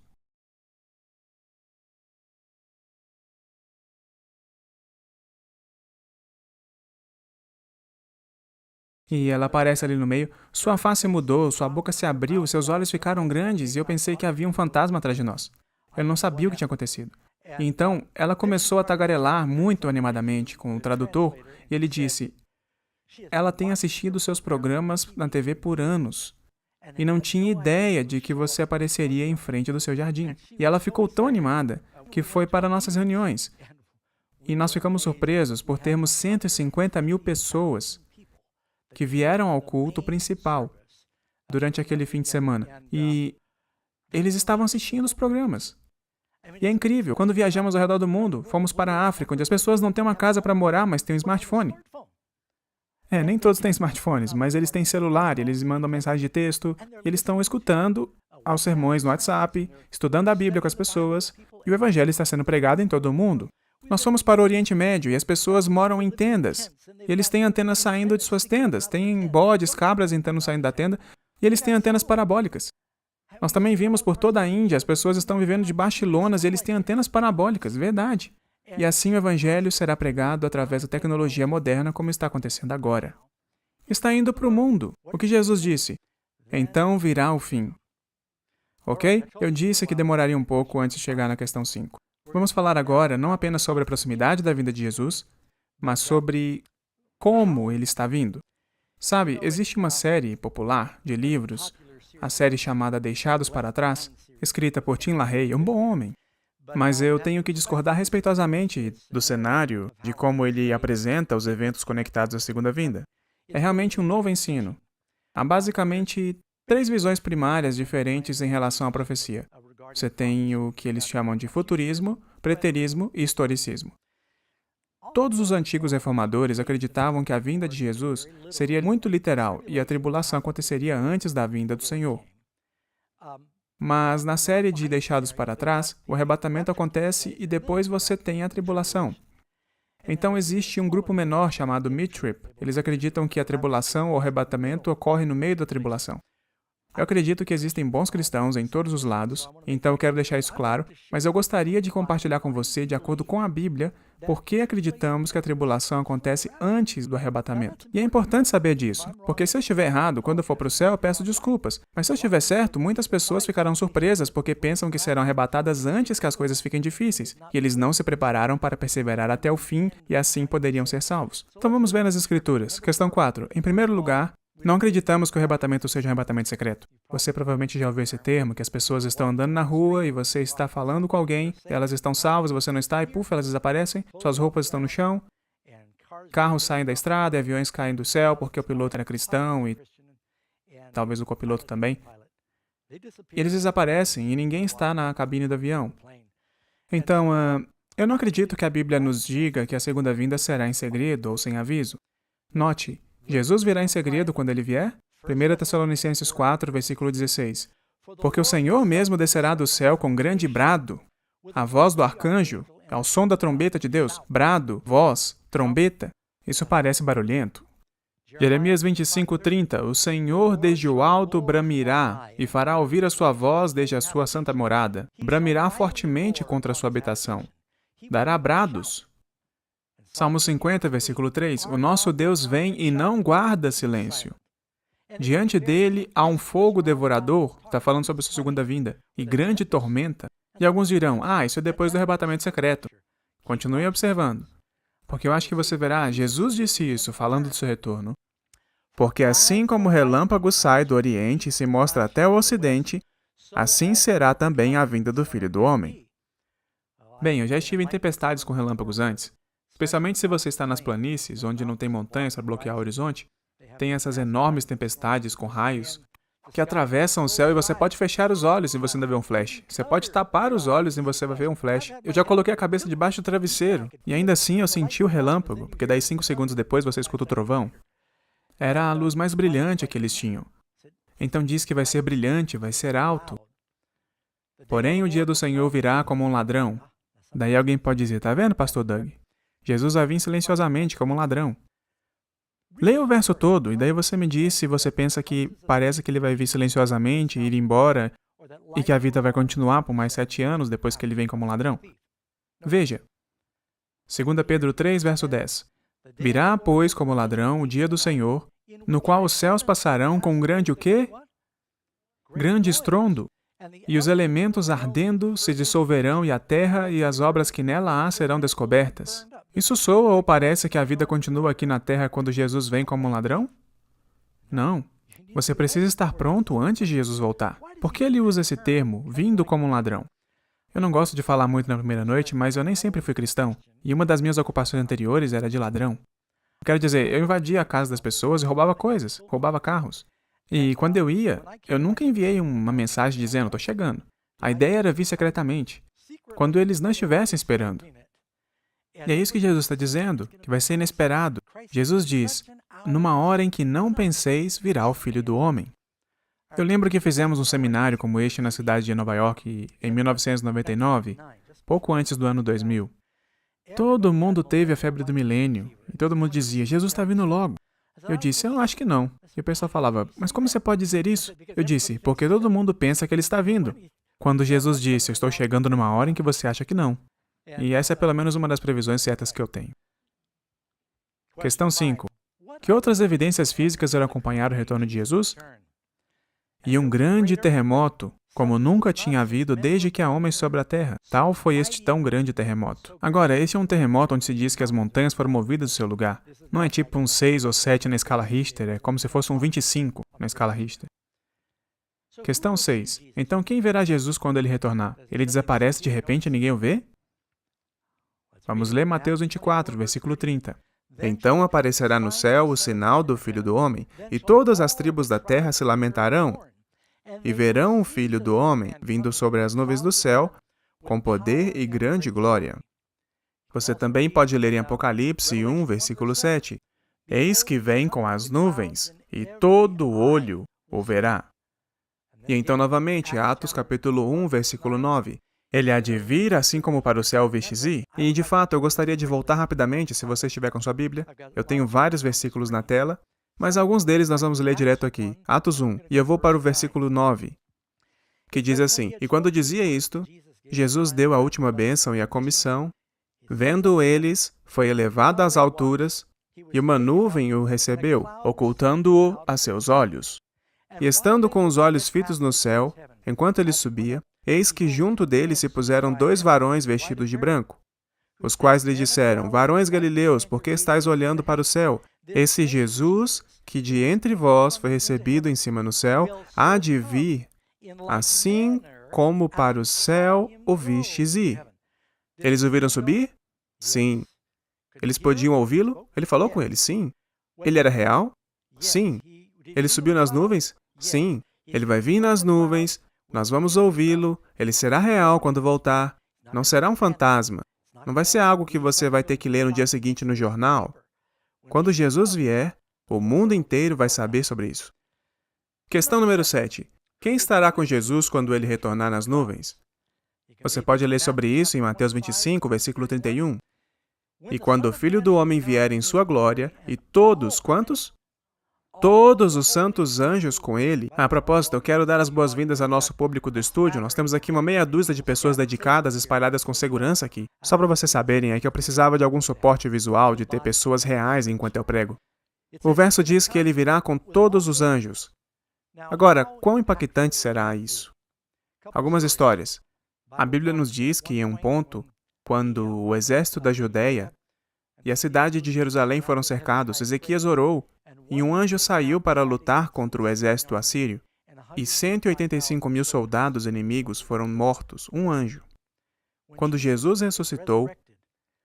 E ela aparece ali no meio. Sua face mudou, sua boca se abriu, seus olhos ficaram grandes e eu pensei que havia um fantasma atrás de nós. Eu não sabia o que tinha acontecido. E então, ela começou a tagarelar muito animadamente com o tradutor e ele disse, ela tem assistido seus programas na TV por anos e não tinha ideia de que você apareceria em frente do seu jardim. E ela ficou tão animada que foi para nossas reuniões. E nós ficamos surpresos por termos 150 mil pessoas que vieram ao culto principal durante aquele fim de semana. E eles estavam assistindo os programas. E é incrível, quando viajamos ao redor do mundo, fomos para a África, onde as pessoas não têm uma casa para morar, mas têm um smartphone. Nem todos têm smartphones, mas eles têm celular, eles mandam mensagem de texto, e eles estão escutando aos sermões no WhatsApp, estudando a Bíblia com as pessoas, e o Evangelho está sendo pregado em todo o mundo. Nós fomos para o Oriente Médio e as pessoas moram em tendas. E eles têm antenas saindo de suas tendas, têm bodes, cabras entrando e saindo da tenda, e eles têm antenas parabólicas. Nós também vimos por toda a Índia, as pessoas estão vivendo debaixo de lonas e eles têm antenas parabólicas, verdade. E assim o Evangelho será pregado através da tecnologia moderna como está acontecendo agora. Está indo para o mundo. O que Jesus disse? Então virá o fim. Ok? Eu disse que demoraria um pouco antes de chegar na questão 5. Vamos falar agora não apenas sobre a proximidade da vinda de Jesus, mas sobre como ele está vindo. Sabe, existe uma série popular de livros, a série chamada Deixados para Trás, escrita por Tim LaHaye, um bom homem. Mas eu tenho que discordar respeitosamente do cenário, de como ele apresenta os eventos conectados à segunda vinda. É realmente um novo ensino. Há basicamente 3 visões primárias diferentes em relação à profecia. Você tem o que eles chamam de futurismo, preterismo e historicismo. Todos os antigos reformadores acreditavam que a vinda de Jesus seria muito literal e a tribulação aconteceria antes da vinda do Senhor. Mas na série de Deixados para Trás, o arrebatamento acontece e depois você tem a tribulação. Então existe um grupo menor chamado Mid-Trib. Eles acreditam que a tribulação ou arrebatamento ocorre no meio da tribulação. Eu acredito que existem bons cristãos em todos os lados, então eu quero deixar isso claro, mas eu gostaria de compartilhar com você, de acordo com a Bíblia, por que acreditamos que a tribulação acontece antes do arrebatamento. E é importante saber disso, porque se eu estiver errado, quando eu for para o céu, eu peço desculpas. Mas se eu estiver certo, muitas pessoas ficarão surpresas porque pensam que serão arrebatadas antes que as coisas fiquem difíceis, e eles não se prepararam para perseverar até o fim e assim poderiam ser salvos. Então vamos ver nas Escrituras. Questão 4. Em primeiro lugar, não acreditamos que o arrebatamento seja um arrebatamento secreto. Você provavelmente já ouviu esse termo, que as pessoas estão andando na rua e você está falando com alguém, elas estão salvas, você não está, e puf, elas desaparecem, suas roupas estão no chão, carros saem da estrada e aviões caem do céu porque o piloto era cristão e talvez o copiloto também. E eles desaparecem e ninguém está na cabine do avião. Então, eu não acredito que a Bíblia nos diga que a segunda vinda será em segredo ou sem aviso. Note, Jesus virá em segredo quando ele vier? 1 Tessalonicenses 4, versículo 16. Porque o Senhor mesmo descerá do céu com grande brado, a voz do arcanjo, ao som da trombeta de Deus. Brado, voz, trombeta. Isso parece barulhento. Jeremias 25, 30. O Senhor desde o alto bramirá e fará ouvir a sua voz desde a sua santa morada. Bramirá fortemente contra a sua habitação. Dará brados. Salmo 50, versículo 3. O nosso Deus vem e não guarda silêncio. Diante dele há um fogo devorador, está falando sobre a sua segunda vinda, e grande tormenta. E alguns dirão, isso é depois do arrebatamento secreto. Continue observando, porque eu acho que você verá, Jesus disse isso, falando do seu retorno. Porque assim como o relâmpago sai do Oriente e se mostra até o Ocidente, assim será também a vinda do Filho do Homem. Bem, eu já estive em tempestades com relâmpagos antes. Especialmente se você está nas planícies, onde não tem montanhas para bloquear o horizonte, tem essas enormes tempestades com raios que atravessam o céu e você pode fechar os olhos e você ainda vê um flash. Você pode tapar os olhos e você vai ver um flash. Eu já coloquei a cabeça debaixo do travesseiro e ainda assim eu senti o relâmpago, porque daí 5 segundos depois você escuta o trovão. Era a luz mais brilhante que eles tinham. Então diz que vai ser brilhante, vai ser alto. Porém, o dia do Senhor virá como um ladrão. Daí alguém pode dizer, tá vendo, pastor Doug? Jesus vai vir silenciosamente como um ladrão. Leia o verso todo, e daí você me diz se você pensa que parece que ele vai vir silenciosamente, ir embora, e que a vida vai continuar por mais 7 anos depois que ele vem como um ladrão. Veja, 2 Pedro 3, verso 10. Virá, pois, como ladrão o dia do Senhor, no qual os céus passarão com um grande o quê? Grande estrondo, e os elementos ardendo se dissolverão e a terra e as obras que nela há serão descobertas. Isso soa ou parece que a vida continua aqui na terra quando Jesus vem como um ladrão? Não. Você precisa estar pronto antes de Jesus voltar. Por que ele usa esse termo, vindo como um ladrão? Eu não gosto de falar muito na primeira noite, mas eu nem sempre fui cristão, e uma das minhas ocupações anteriores era de ladrão. Quero dizer, eu invadia a casa das pessoas e roubava coisas, roubava carros. E quando eu ia, eu nunca enviei uma mensagem dizendo, estou chegando. A ideia era vir secretamente, quando eles não estivessem esperando. E é isso que Jesus está dizendo, que vai ser inesperado. Jesus diz, numa hora em que não penseis, virá o Filho do Homem. Eu lembro que fizemos um seminário como este na cidade de Nova York em 1999, pouco antes do ano 2000. Todo mundo teve a febre do milênio, e todo mundo dizia, Jesus está vindo logo. Eu disse, eu acho que não. E o pessoal falava, mas como você pode dizer isso? Eu disse, porque todo mundo pensa que ele está vindo. Quando Jesus disse, eu estou chegando numa hora em que você acha que não. E essa é pelo menos uma das previsões certas que eu tenho. Questão 5. Que outras evidências físicas irão acompanhar o retorno de Jesus? E um grande terremoto, como nunca tinha havido desde que há homens sobre a terra. Tal foi este tão grande terremoto. Agora, esse é um terremoto onde se diz que as montanhas foram movidas do seu lugar. Não é tipo um 6 ou 7 na escala Richter, é como se fosse um 25 na escala Richter. Questão 6. Então quem verá Jesus quando ele retornar? Ele desaparece de repente e ninguém o vê? Vamos ler Mateus 24, versículo 30. Então aparecerá no céu o sinal do Filho do Homem, e todas as tribos da terra se lamentarão, e verão o Filho do Homem vindo sobre as nuvens do céu, com poder e grande glória. Você também pode ler em Apocalipse 1, versículo 7. Eis que vem com as nuvens, e todo olho o verá. E então, novamente, Atos capítulo 1, versículo 9. Ele há de vir, assim como para o céu vistes ir. E, de fato, eu gostaria de voltar rapidamente, se você estiver com sua Bíblia. Eu tenho vários versículos na tela, mas alguns deles nós vamos ler direto aqui. Atos 1, e eu vou para o versículo 9, que diz assim, E quando dizia isto, Jesus deu a última bênção e a comissão. Vendo eles, foi elevado às alturas, e uma nuvem o recebeu, ocultando-o a seus olhos. E estando com os olhos fitos no céu, enquanto ele subia, eis que junto dele se puseram 2 varões vestidos de branco, os quais lhe disseram, Varões galileus, por que estáis olhando para o céu? Esse Jesus, que de entre vós foi recebido em cima no céu, há de vir, assim como para o céu o vistes ir. Eles o viram subir? Sim. Eles podiam ouvi-lo? Ele falou com eles? Sim. Ele era real? Sim. Ele subiu nas nuvens? Sim. Ele vai vir nas nuvens, nós vamos ouvi-lo, ele será real quando voltar. Não será um fantasma. Não vai ser algo que você vai ter que ler no dia seguinte no jornal. Quando Jesus vier, o mundo inteiro vai saber sobre isso. Questão número 7. Quem estará com Jesus quando ele retornar nas nuvens? Você pode ler sobre isso em Mateus 25, versículo 31. E quando o Filho do Homem vier em sua glória, e todos, quantos? Todos os santos anjos com ele. A propósito, eu quero dar as boas-vindas ao nosso público do estúdio. Nós temos aqui uma meia dúzia de pessoas dedicadas, espalhadas com segurança aqui. Só para vocês saberem, é que eu precisava de algum suporte visual, de ter pessoas reais enquanto eu prego. O verso diz que ele virá com todos os anjos. Agora, quão impactante será isso? Algumas histórias. A Bíblia nos diz que, em um ponto, quando o exército da Judéia e a cidade de Jerusalém foram cercados, Ezequias orou, e um anjo saiu para lutar contra o exército assírio, e 185.000 soldados inimigos foram mortos, um anjo. Quando Jesus ressuscitou,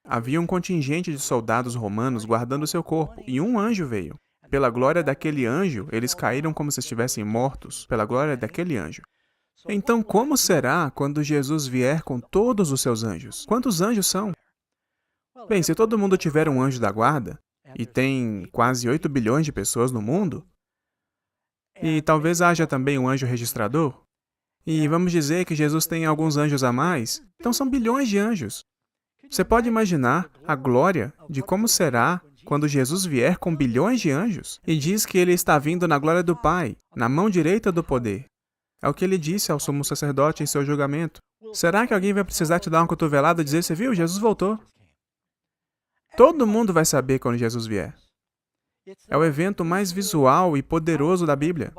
havia um contingente de soldados romanos guardando seu corpo, e um anjo veio. Pela glória daquele anjo, eles caíram como se estivessem mortos, pela glória daquele anjo. Então, como será quando Jesus vier com todos os seus anjos? Quantos anjos são? Bem, se todo mundo tiver um anjo da guarda, e tem quase 8 bilhões de pessoas no mundo, e talvez haja também um anjo registrador, e vamos dizer que Jesus tem alguns anjos a mais, então são bilhões de anjos. Você pode imaginar a glória de como será quando Jesus vier com bilhões de anjos e diz que ele está vindo na glória do Pai, na mão direita do poder. É o que ele disse ao sumo sacerdote em seu julgamento. Será que alguém vai precisar te dar uma cotovelada e dizer, você viu, Jesus voltou? Todo mundo vai saber quando Jesus vier. É o evento mais visual e poderoso da Bíblia.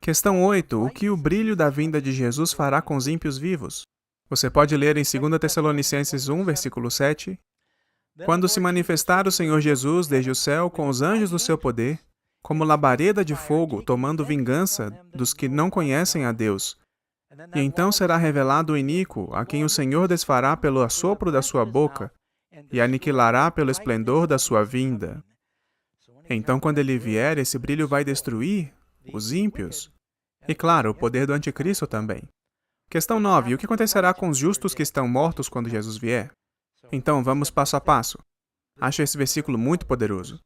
Questão 8. O que o brilho da vinda de Jesus fará com os ímpios vivos? Você pode ler em 2 Tessalonicenses 1, versículo 7. Quando se manifestar o Senhor Jesus desde o céu com os anjos do seu poder, como labareda de fogo, tomando vingança dos que não conhecem a Deus. E então será revelado o iníquo, a quem o Senhor desfará pelo assopro da sua boca, e aniquilará pelo esplendor da sua vinda. Então, quando ele vier, esse brilho vai destruir os ímpios. E, claro, o poder do anticristo também. Questão 9. O que acontecerá com os justos que estão mortos quando Jesus vier? Então, vamos passo a passo. Acho esse versículo muito poderoso.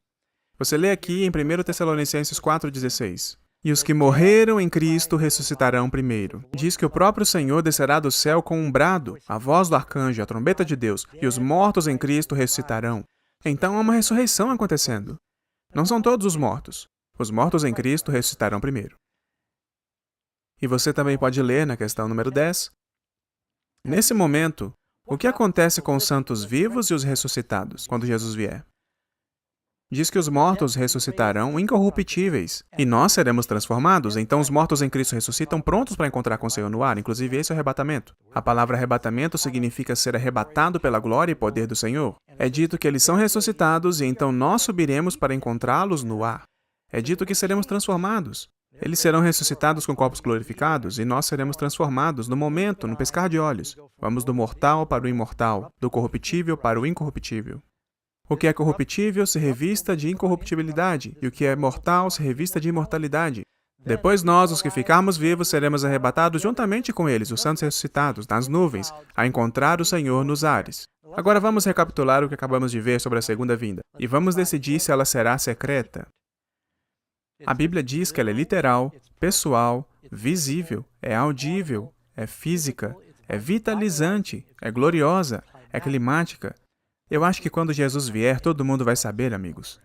Você lê aqui em 1 Tessalonicenses 4,16. E os que morreram em Cristo ressuscitarão primeiro. Diz que o próprio Senhor descerá do céu com um brado, a voz do arcanjo, a trombeta de Deus, e os mortos em Cristo ressuscitarão. Então há uma ressurreição acontecendo. Não são todos os mortos. Os mortos em Cristo ressuscitarão primeiro. E você também pode ler na questão número 10. Nesse momento, o que acontece com os santos vivos e os ressuscitados quando Jesus vier? Diz que os mortos ressuscitarão incorruptíveis, e nós seremos transformados. Então os mortos em Cristo ressuscitam prontos para encontrar com o Senhor no ar, inclusive esse é o arrebatamento. A palavra arrebatamento significa ser arrebatado pela glória e poder do Senhor. É dito que eles são ressuscitados e então nós subiremos para encontrá-los no ar. É dito que seremos transformados. Eles serão ressuscitados com corpos glorificados e nós seremos transformados no momento, no piscar de olhos. Vamos do mortal para o imortal, do corruptível para o incorruptível. O que é corruptível se revista de incorruptibilidade, e o que é mortal se revista de imortalidade. Depois nós, os que ficarmos vivos, seremos arrebatados juntamente com eles, os santos ressuscitados, nas nuvens, a encontrar o Senhor nos ares. Agora vamos recapitular o que acabamos de ver sobre a segunda vinda, e vamos decidir se ela será secreta. A Bíblia diz que ela é literal, pessoal, visível, é audível, é física, é vitalizante, é gloriosa, é climática. Eu acho que quando Jesus vier, todo mundo vai saber, amigos.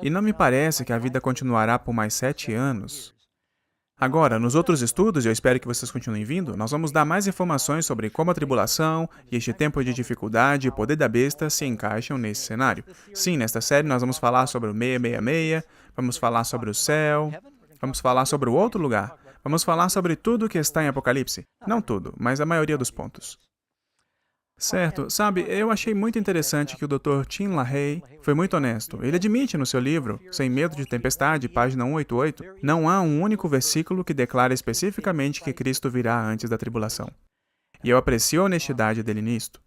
E não me parece que a vida continuará por mais 7 anos. Agora, nos outros estudos, e eu espero que vocês continuem vindo, nós vamos dar mais informações sobre como a tribulação e este tempo de dificuldade e o poder da besta se encaixam nesse cenário. Sim, nesta série nós vamos falar sobre o 666, vamos falar sobre o céu, vamos falar sobre o outro lugar, vamos falar sobre tudo que está em Apocalipse. Não tudo, mas a maioria dos pontos. Certo. Sabe, eu achei muito interessante que o Dr. Tim LaHaye foi muito honesto. Ele admite no seu livro, Sem Medo de Tempestade, página 188, não há um único versículo que declara especificamente que Cristo virá antes da tribulação. E eu aprecio a honestidade dele nisto.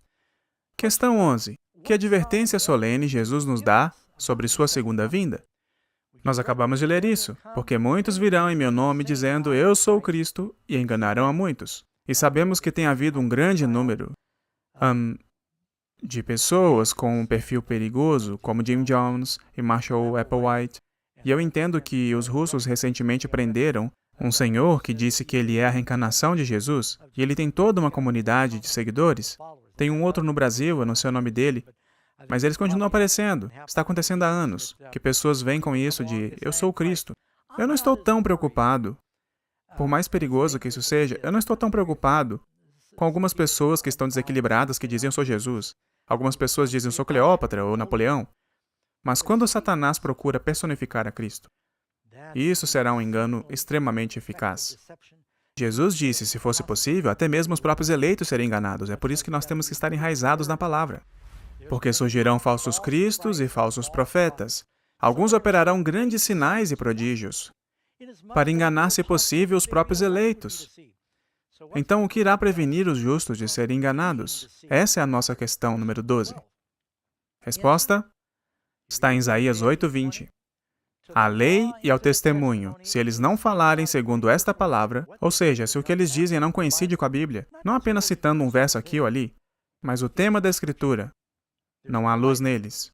Questão 11. Que advertência solene Jesus nos dá sobre sua segunda vinda? Nós acabamos de ler isso, porque muitos virão em meu nome dizendo, eu sou o Cristo, e enganarão a muitos. E sabemos que tem havido um grande número de pessoas com um perfil perigoso, como Jim Jones e Marshall Applewhite. E eu entendo que os russos recentemente prenderam um senhor que disse que ele é a reencarnação de Jesus, e ele tem toda uma comunidade de seguidores. Tem um outro no Brasil, eu não sei o nome dele, mas eles continuam aparecendo. Está acontecendo há anos, que pessoas vêm com isso de, eu sou o Cristo. Eu não estou tão preocupado. Por mais perigoso que isso seja, eu não estou tão preocupado com algumas pessoas que estão desequilibradas que dizem eu sou Jesus. Algumas pessoas dizem eu sou Cleópatra ou Napoleão. Mas quando Satanás procura personificar a Cristo, isso será um engano extremamente eficaz. Jesus disse, se fosse possível, até mesmo os próprios eleitos seriam enganados. É por isso que nós temos que estar enraizados na palavra. Porque surgirão falsos cristos e falsos profetas. Alguns operarão grandes sinais e prodígios, para enganar, se possível, os próprios eleitos. Então, o que irá prevenir os justos de serem enganados? Essa é a nossa questão número 12. Resposta está em Isaías 8:20. À lei e ao testemunho, se eles não falarem segundo esta palavra, ou seja, se o que eles dizem não coincide com a Bíblia, não apenas citando um verso aqui ou ali, mas o tema da Escritura, não há luz neles.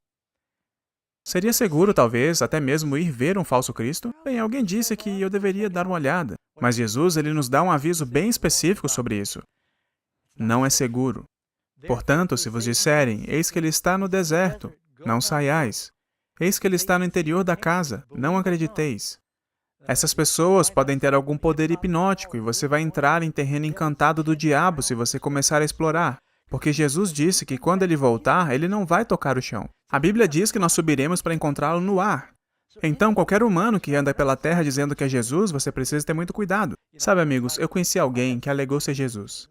Seria seguro, talvez, até mesmo ir ver um falso Cristo? Bem, alguém disse que eu deveria dar uma olhada, mas Jesus ele nos dá um aviso bem específico sobre isso. Não é seguro. Portanto, se vos disserem, eis que ele está no deserto, não saiais. Eis que ele está no interior da casa, não acrediteis. Essas pessoas podem ter algum poder hipnótico e você vai entrar em terreno encantado do diabo se você começar a explorar. Porque Jesus disse que quando ele voltar, ele não vai tocar o chão. A Bíblia diz que nós subiremos para encontrá-lo no ar. Então, qualquer humano que anda pela terra dizendo que é Jesus, você precisa ter muito cuidado. Sabe, amigos, eu conheci alguém que alegou ser Jesus.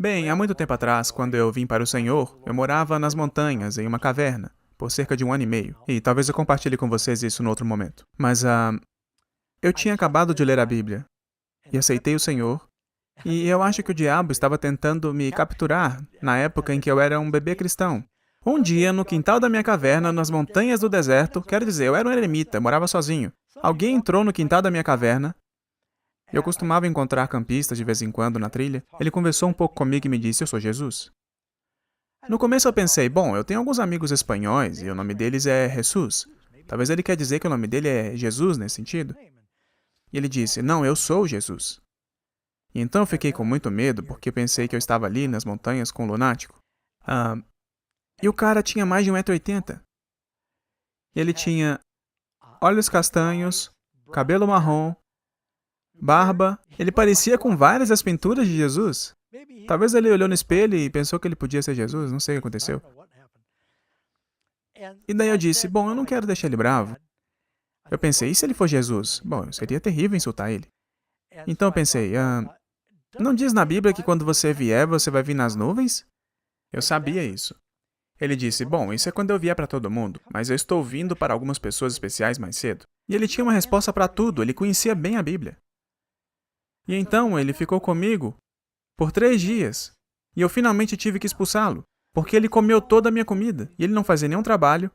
Bem, há muito tempo atrás, quando eu vim para o Senhor, eu morava nas montanhas, em uma caverna, por cerca de 1 ano e meio. E talvez eu compartilhe com vocês isso em outro momento. Mas, eu tinha acabado de ler a Bíblia e aceitei o Senhor. E eu acho que o diabo estava tentando me capturar na época em que eu era um bebê cristão. Um dia, no quintal da minha caverna, nas montanhas do deserto, quero dizer, eu era um eremita, morava sozinho. Alguém entrou no quintal da minha caverna. Eu costumava encontrar campistas de vez em quando na trilha. Ele conversou um pouco comigo e me disse, eu sou Jesus. No começo eu pensei, bom, eu tenho alguns amigos espanhóis e o nome deles é Jesus. Talvez ele quer dizer que o nome dele é Jesus nesse sentido. E ele disse, não, eu sou Jesus. E então eu fiquei com muito medo, porque pensei que eu estava ali nas montanhas com um lunático. E o cara tinha mais de 1,80 m. Ele tinha olhos castanhos, cabelo marrom, barba. Ele parecia com várias das pinturas de Jesus. Talvez ele olhou no espelho e pensou que ele podia ser Jesus, não sei o que aconteceu. E daí eu disse, bom, eu não quero deixar ele bravo. Eu pensei, e se ele for Jesus? Bom, seria terrível insultar ele. Então eu pensei, não diz na Bíblia que quando você vier, você vai vir nas nuvens? Eu sabia isso. Ele disse, bom, isso é quando eu vier para todo mundo, mas eu estou vindo para algumas pessoas especiais mais cedo. E ele tinha uma resposta para tudo, ele conhecia bem a Bíblia. E então ele ficou comigo por 3 dias. E eu finalmente tive que expulsá-lo, porque ele comeu toda a minha comida, e ele não fazia nenhum trabalho,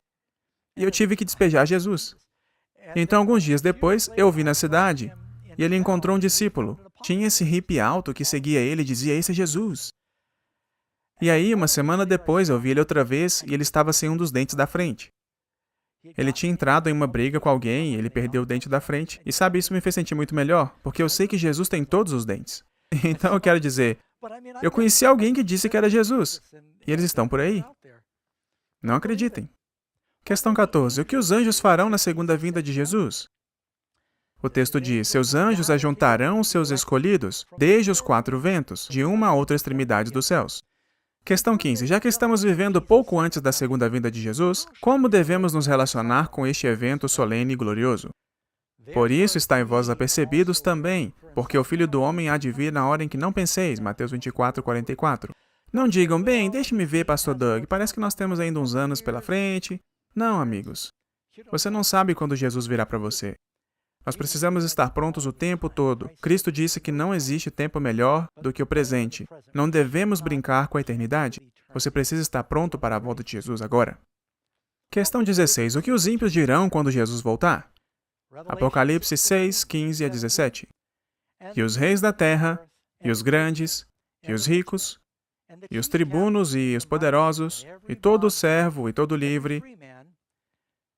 e eu tive que despejar Jesus. E então, alguns dias depois, eu vi na cidade, e ele encontrou um discípulo. Tinha esse hippie alto que seguia ele e dizia, esse é Jesus. E aí, uma semana depois, eu vi ele outra vez e ele estava sem um dos dentes da frente. Ele tinha entrado em uma briga com alguém e ele perdeu o dente da frente. E sabe, isso me fez sentir muito melhor, porque eu sei que Jesus tem todos os dentes. Então eu quero dizer, eu conheci alguém que disse que era Jesus, e eles estão por aí. Não acreditem. Questão 14. O que os anjos farão na segunda vinda de Jesus? O texto diz, seus anjos ajuntarão os seus escolhidos, desde os 4 ventos, de uma a outra extremidade dos céus. Questão 15. Já que estamos vivendo pouco antes da segunda vinda de Jesus, como devemos nos relacionar com este evento solene e glorioso? Por isso está em vós apercebidos também, porque o Filho do Homem há de vir na hora em que não penseis. Mateus 24:44. Não digam, bem, deixe-me ver, pastor Doug, parece que nós temos ainda uns anos pela frente. Não, amigos. Você não sabe quando Jesus virá para você. Nós precisamos estar prontos o tempo todo. Cristo disse que não existe tempo melhor do que o presente. Não devemos brincar com a eternidade. Você precisa estar pronto para a volta de Jesus agora. Questão 16. O que os ímpios dirão quando Jesus voltar? Apocalipse 6:15-17. E os reis da terra, e os grandes, e os ricos, e os tribunos e os poderosos, e todo servo e todo livre,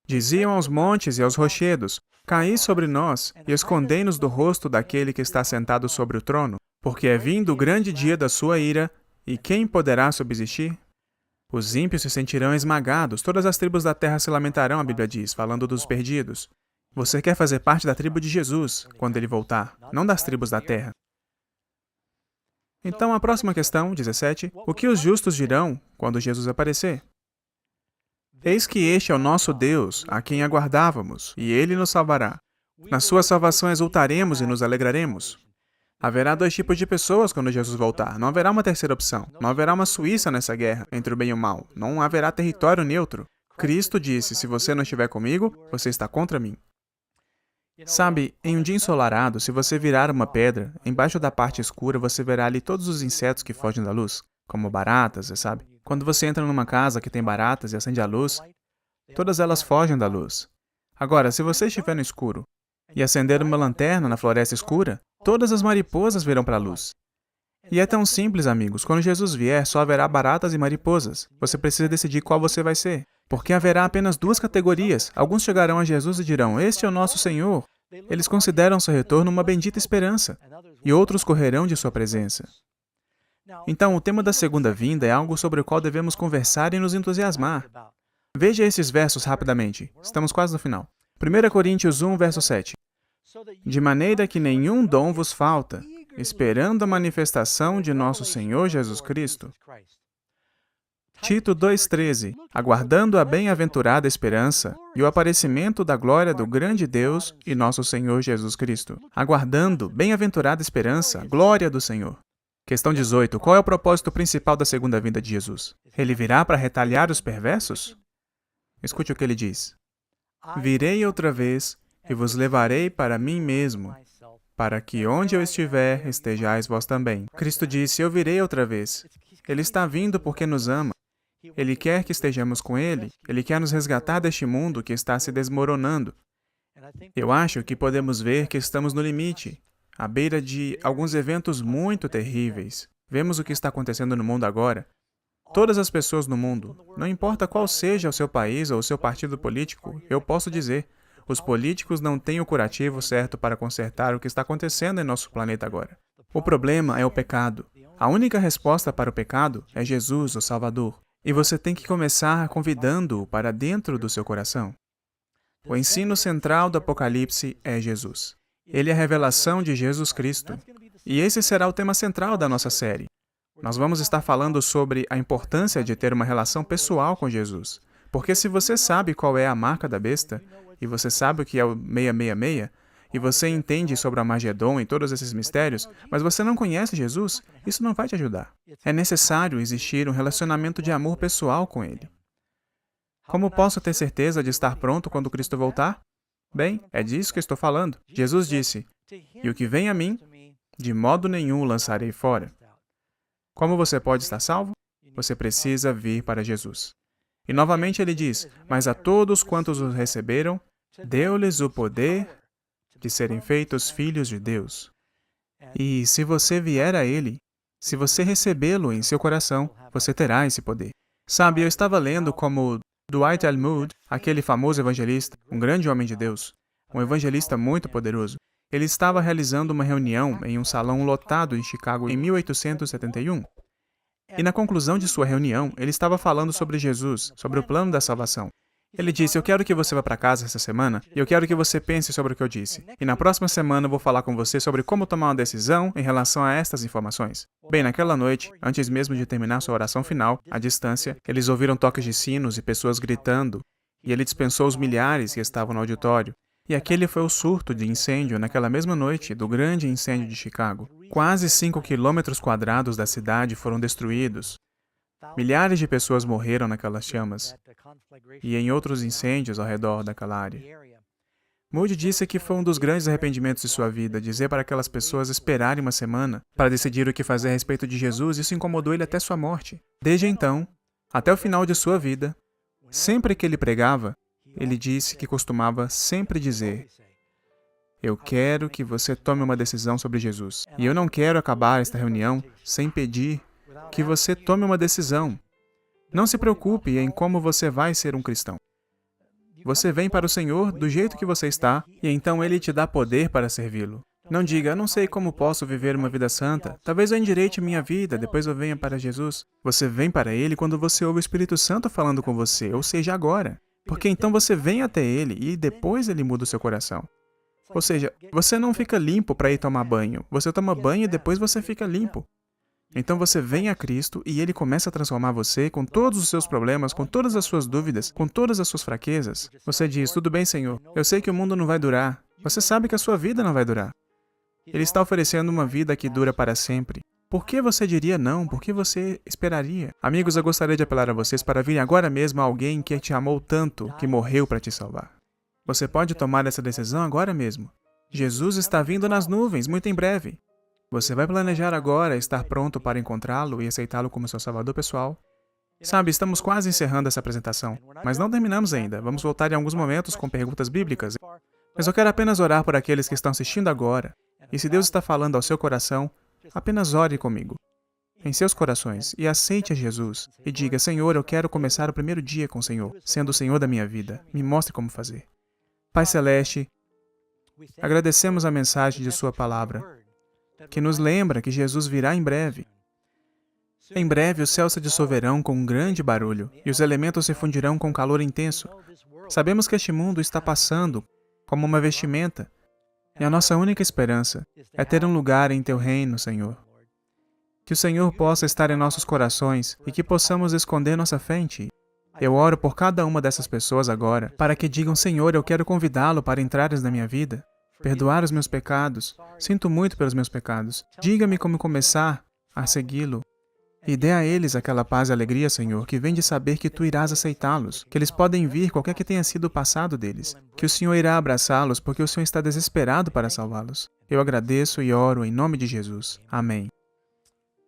diziam aos montes e aos rochedos, caí sobre nós e escondei-nos do rosto daquele que está sentado sobre o trono, porque é vindo o grande dia da sua ira, e quem poderá subsistir? Os ímpios se sentirão esmagados, todas as tribos da terra se lamentarão, a Bíblia diz, falando dos perdidos. Você quer fazer parte da tribo de Jesus, quando ele voltar, não das tribos da terra. Então, a próxima questão, 17. O que os justos dirão quando Jesus aparecer? Eis que este é o nosso Deus, a quem aguardávamos, e ele nos salvará. Na sua salvação exultaremos e nos alegraremos. Haverá dois tipos de pessoas quando Jesus voltar. Não haverá uma terceira opção. Não haverá uma Suíça nessa guerra entre o bem e o mal. Não haverá território neutro. Cristo disse, se você não estiver comigo, você está contra mim. Sabe, em um dia ensolarado, se você virar uma pedra, embaixo da parte escura você verá ali todos os insetos que fogem da luz, como baratas, sabe? Quando você entra numa casa que tem baratas e acende a luz, todas elas fogem da luz. Agora, se você estiver no escuro e acender uma lanterna na floresta escura, todas as mariposas virão para a luz. E é tão simples, amigos. Quando Jesus vier, só haverá baratas e mariposas. Você precisa decidir qual você vai ser. Porque haverá apenas duas categorias. Alguns chegarão a Jesus e dirão, este é o nosso Senhor. Eles consideram seu retorno uma bendita esperança. E outros correrão de sua presença. Então, o tema da segunda vinda é algo sobre o qual devemos conversar e nos entusiasmar. Veja esses versos rapidamente. Estamos quase no final. 1 Coríntios 1, verso 7. De maneira que nenhum dom vos falta, esperando a manifestação de nosso Senhor Jesus Cristo. Tito 2,13. Aguardando a bem-aventurada esperança e o aparecimento da glória do grande Deus e nosso Senhor Jesus Cristo. Aguardando, bem-aventurada esperança, glória do Senhor. Questão 18. Qual é o propósito principal da segunda vinda de Jesus? Ele virá para retaliar os perversos? Escute o que ele diz. Virei outra vez e vos levarei para mim mesmo, para que onde eu estiver, estejais vós também. Cristo disse, eu virei outra vez. Ele está vindo porque nos ama. Ele quer que estejamos com Ele. Ele quer nos resgatar deste mundo que está se desmoronando. Eu acho que podemos ver que estamos no limite, à beira de alguns eventos muito terríveis. Vemos o que está acontecendo no mundo agora. Todas as pessoas no mundo, não importa qual seja o seu país ou o seu partido político, eu posso dizer, os políticos não têm o curativo certo para consertar o que está acontecendo em nosso planeta agora. O problema é o pecado. A única resposta para o pecado é Jesus, o Salvador. E você tem que começar convidando-o para dentro do seu coração. O ensino central do Apocalipse é Jesus. Ele é a revelação de Jesus Cristo. E esse será o tema central da nossa série. Nós vamos estar falando sobre a importância de ter uma relação pessoal com Jesus. Porque se você sabe qual é a marca da besta, e você sabe o que é o 666, e você entende sobre o Armagedon e todos esses mistérios, mas você não conhece Jesus, isso não vai te ajudar. É necessário existir um relacionamento de amor pessoal com Ele. Como posso ter certeza de estar pronto quando Cristo voltar? Bem, é disso que estou falando. Jesus disse, e o que vem a mim, de modo nenhum o lançarei fora. Como você pode estar salvo? Você precisa vir para Jesus. E novamente ele diz, mas a todos quantos o receberam, deu-lhes o poder de serem feitos filhos de Deus. E se você vier a Ele, se você recebê-lo em seu coração, você terá esse poder. Sabe, eu estava lendo como Dwight L. Moody, aquele famoso evangelista, um grande homem de Deus, um evangelista muito poderoso. Ele estava realizando uma reunião em um salão lotado em Chicago em 1871. E na conclusão de sua reunião, ele estava falando sobre Jesus, sobre o plano da salvação. Ele disse, eu quero que você vá para casa essa semana e eu quero que você pense sobre o que eu disse. E na próxima semana eu vou falar com você sobre como tomar uma decisão em relação a estas informações. Bem, naquela noite, antes mesmo de terminar sua oração final, à distância, eles ouviram toques de sinos e pessoas gritando, e ele dispensou os milhares que estavam no auditório. E aquele foi o surto de incêndio naquela mesma noite do grande incêndio de Chicago. Quase 5 quilômetros quadrados da cidade foram destruídos. Milhares de pessoas morreram naquelas chamas e em outros incêndios ao redor daquela área. Moody disse que foi um dos grandes arrependimentos de sua vida, dizer para aquelas pessoas esperarem uma semana para decidir o que fazer a respeito de Jesus, isso incomodou ele até sua morte. Desde então, até o final de sua vida, sempre que ele pregava, ele disse que costumava sempre dizer, eu quero que você tome uma decisão sobre Jesus. E eu não quero acabar esta reunião sem pedir que você tome uma decisão. Não se preocupe em como você vai ser um cristão. Você vem para o Senhor do jeito que você está, e então Ele te dá poder para servi-lo. Não diga, eu não sei como posso viver uma vida santa. Talvez eu endireite minha vida, depois eu venha para Jesus. Você vem para Ele quando você ouve o Espírito Santo falando com você, ou seja, agora. Porque então você vem até Ele e depois Ele muda o seu coração. Ou seja, você não fica limpo para ir tomar banho. Você toma banho e depois você fica limpo. Então você vem a Cristo e Ele começa a transformar você com todos os seus problemas, com todas as suas dúvidas, com todas as suas fraquezas. Você diz, tudo bem, Senhor, eu sei que o mundo não vai durar. Você sabe que a sua vida não vai durar. Ele está oferecendo uma vida que dura para sempre. Por que você diria não? Por que você esperaria? Amigos, eu gostaria de apelar a vocês para virem agora mesmo a alguém que te amou tanto, que morreu para te salvar. Você pode tomar essa decisão agora mesmo. Jesus está vindo nas nuvens, muito em breve. Você vai planejar agora estar pronto para encontrá-lo e aceitá-lo como seu salvador pessoal? Sabe, estamos quase encerrando essa apresentação, mas não terminamos ainda. Vamos voltar em alguns momentos com perguntas bíblicas. Mas eu quero apenas orar por aqueles que estão assistindo agora. E se Deus está falando ao seu coração, apenas ore comigo, em seus corações, e aceite a Jesus. E diga, Senhor, eu quero começar o primeiro dia com o Senhor, sendo o Senhor da minha vida. Me mostre como fazer. Pai Celeste, agradecemos a mensagem de Sua palavra, que nos lembra que Jesus virá em breve. Em breve o céu se dissolverão com um grande barulho, e os elementos se fundirão com calor intenso. Sabemos que este mundo está passando como uma vestimenta, e a nossa única esperança é ter um lugar em Teu reino, Senhor. Que o Senhor possa estar em nossos corações e que possamos esconder nossa fé em Ti. Eu oro por cada uma dessas pessoas agora, para que digam, Senhor, eu quero convidá-lo para entrares na minha vida, perdoar os meus pecados, sinto muito pelos meus pecados, diga-me como começar a segui-lo, e dê a eles aquela paz e alegria, Senhor, que vem de saber que Tu irás aceitá-los, que eles podem vir qualquer que tenha sido o passado deles, que o Senhor irá abraçá-los porque o Senhor está desesperado para salvá-los. Eu agradeço e oro em nome de Jesus. Amém.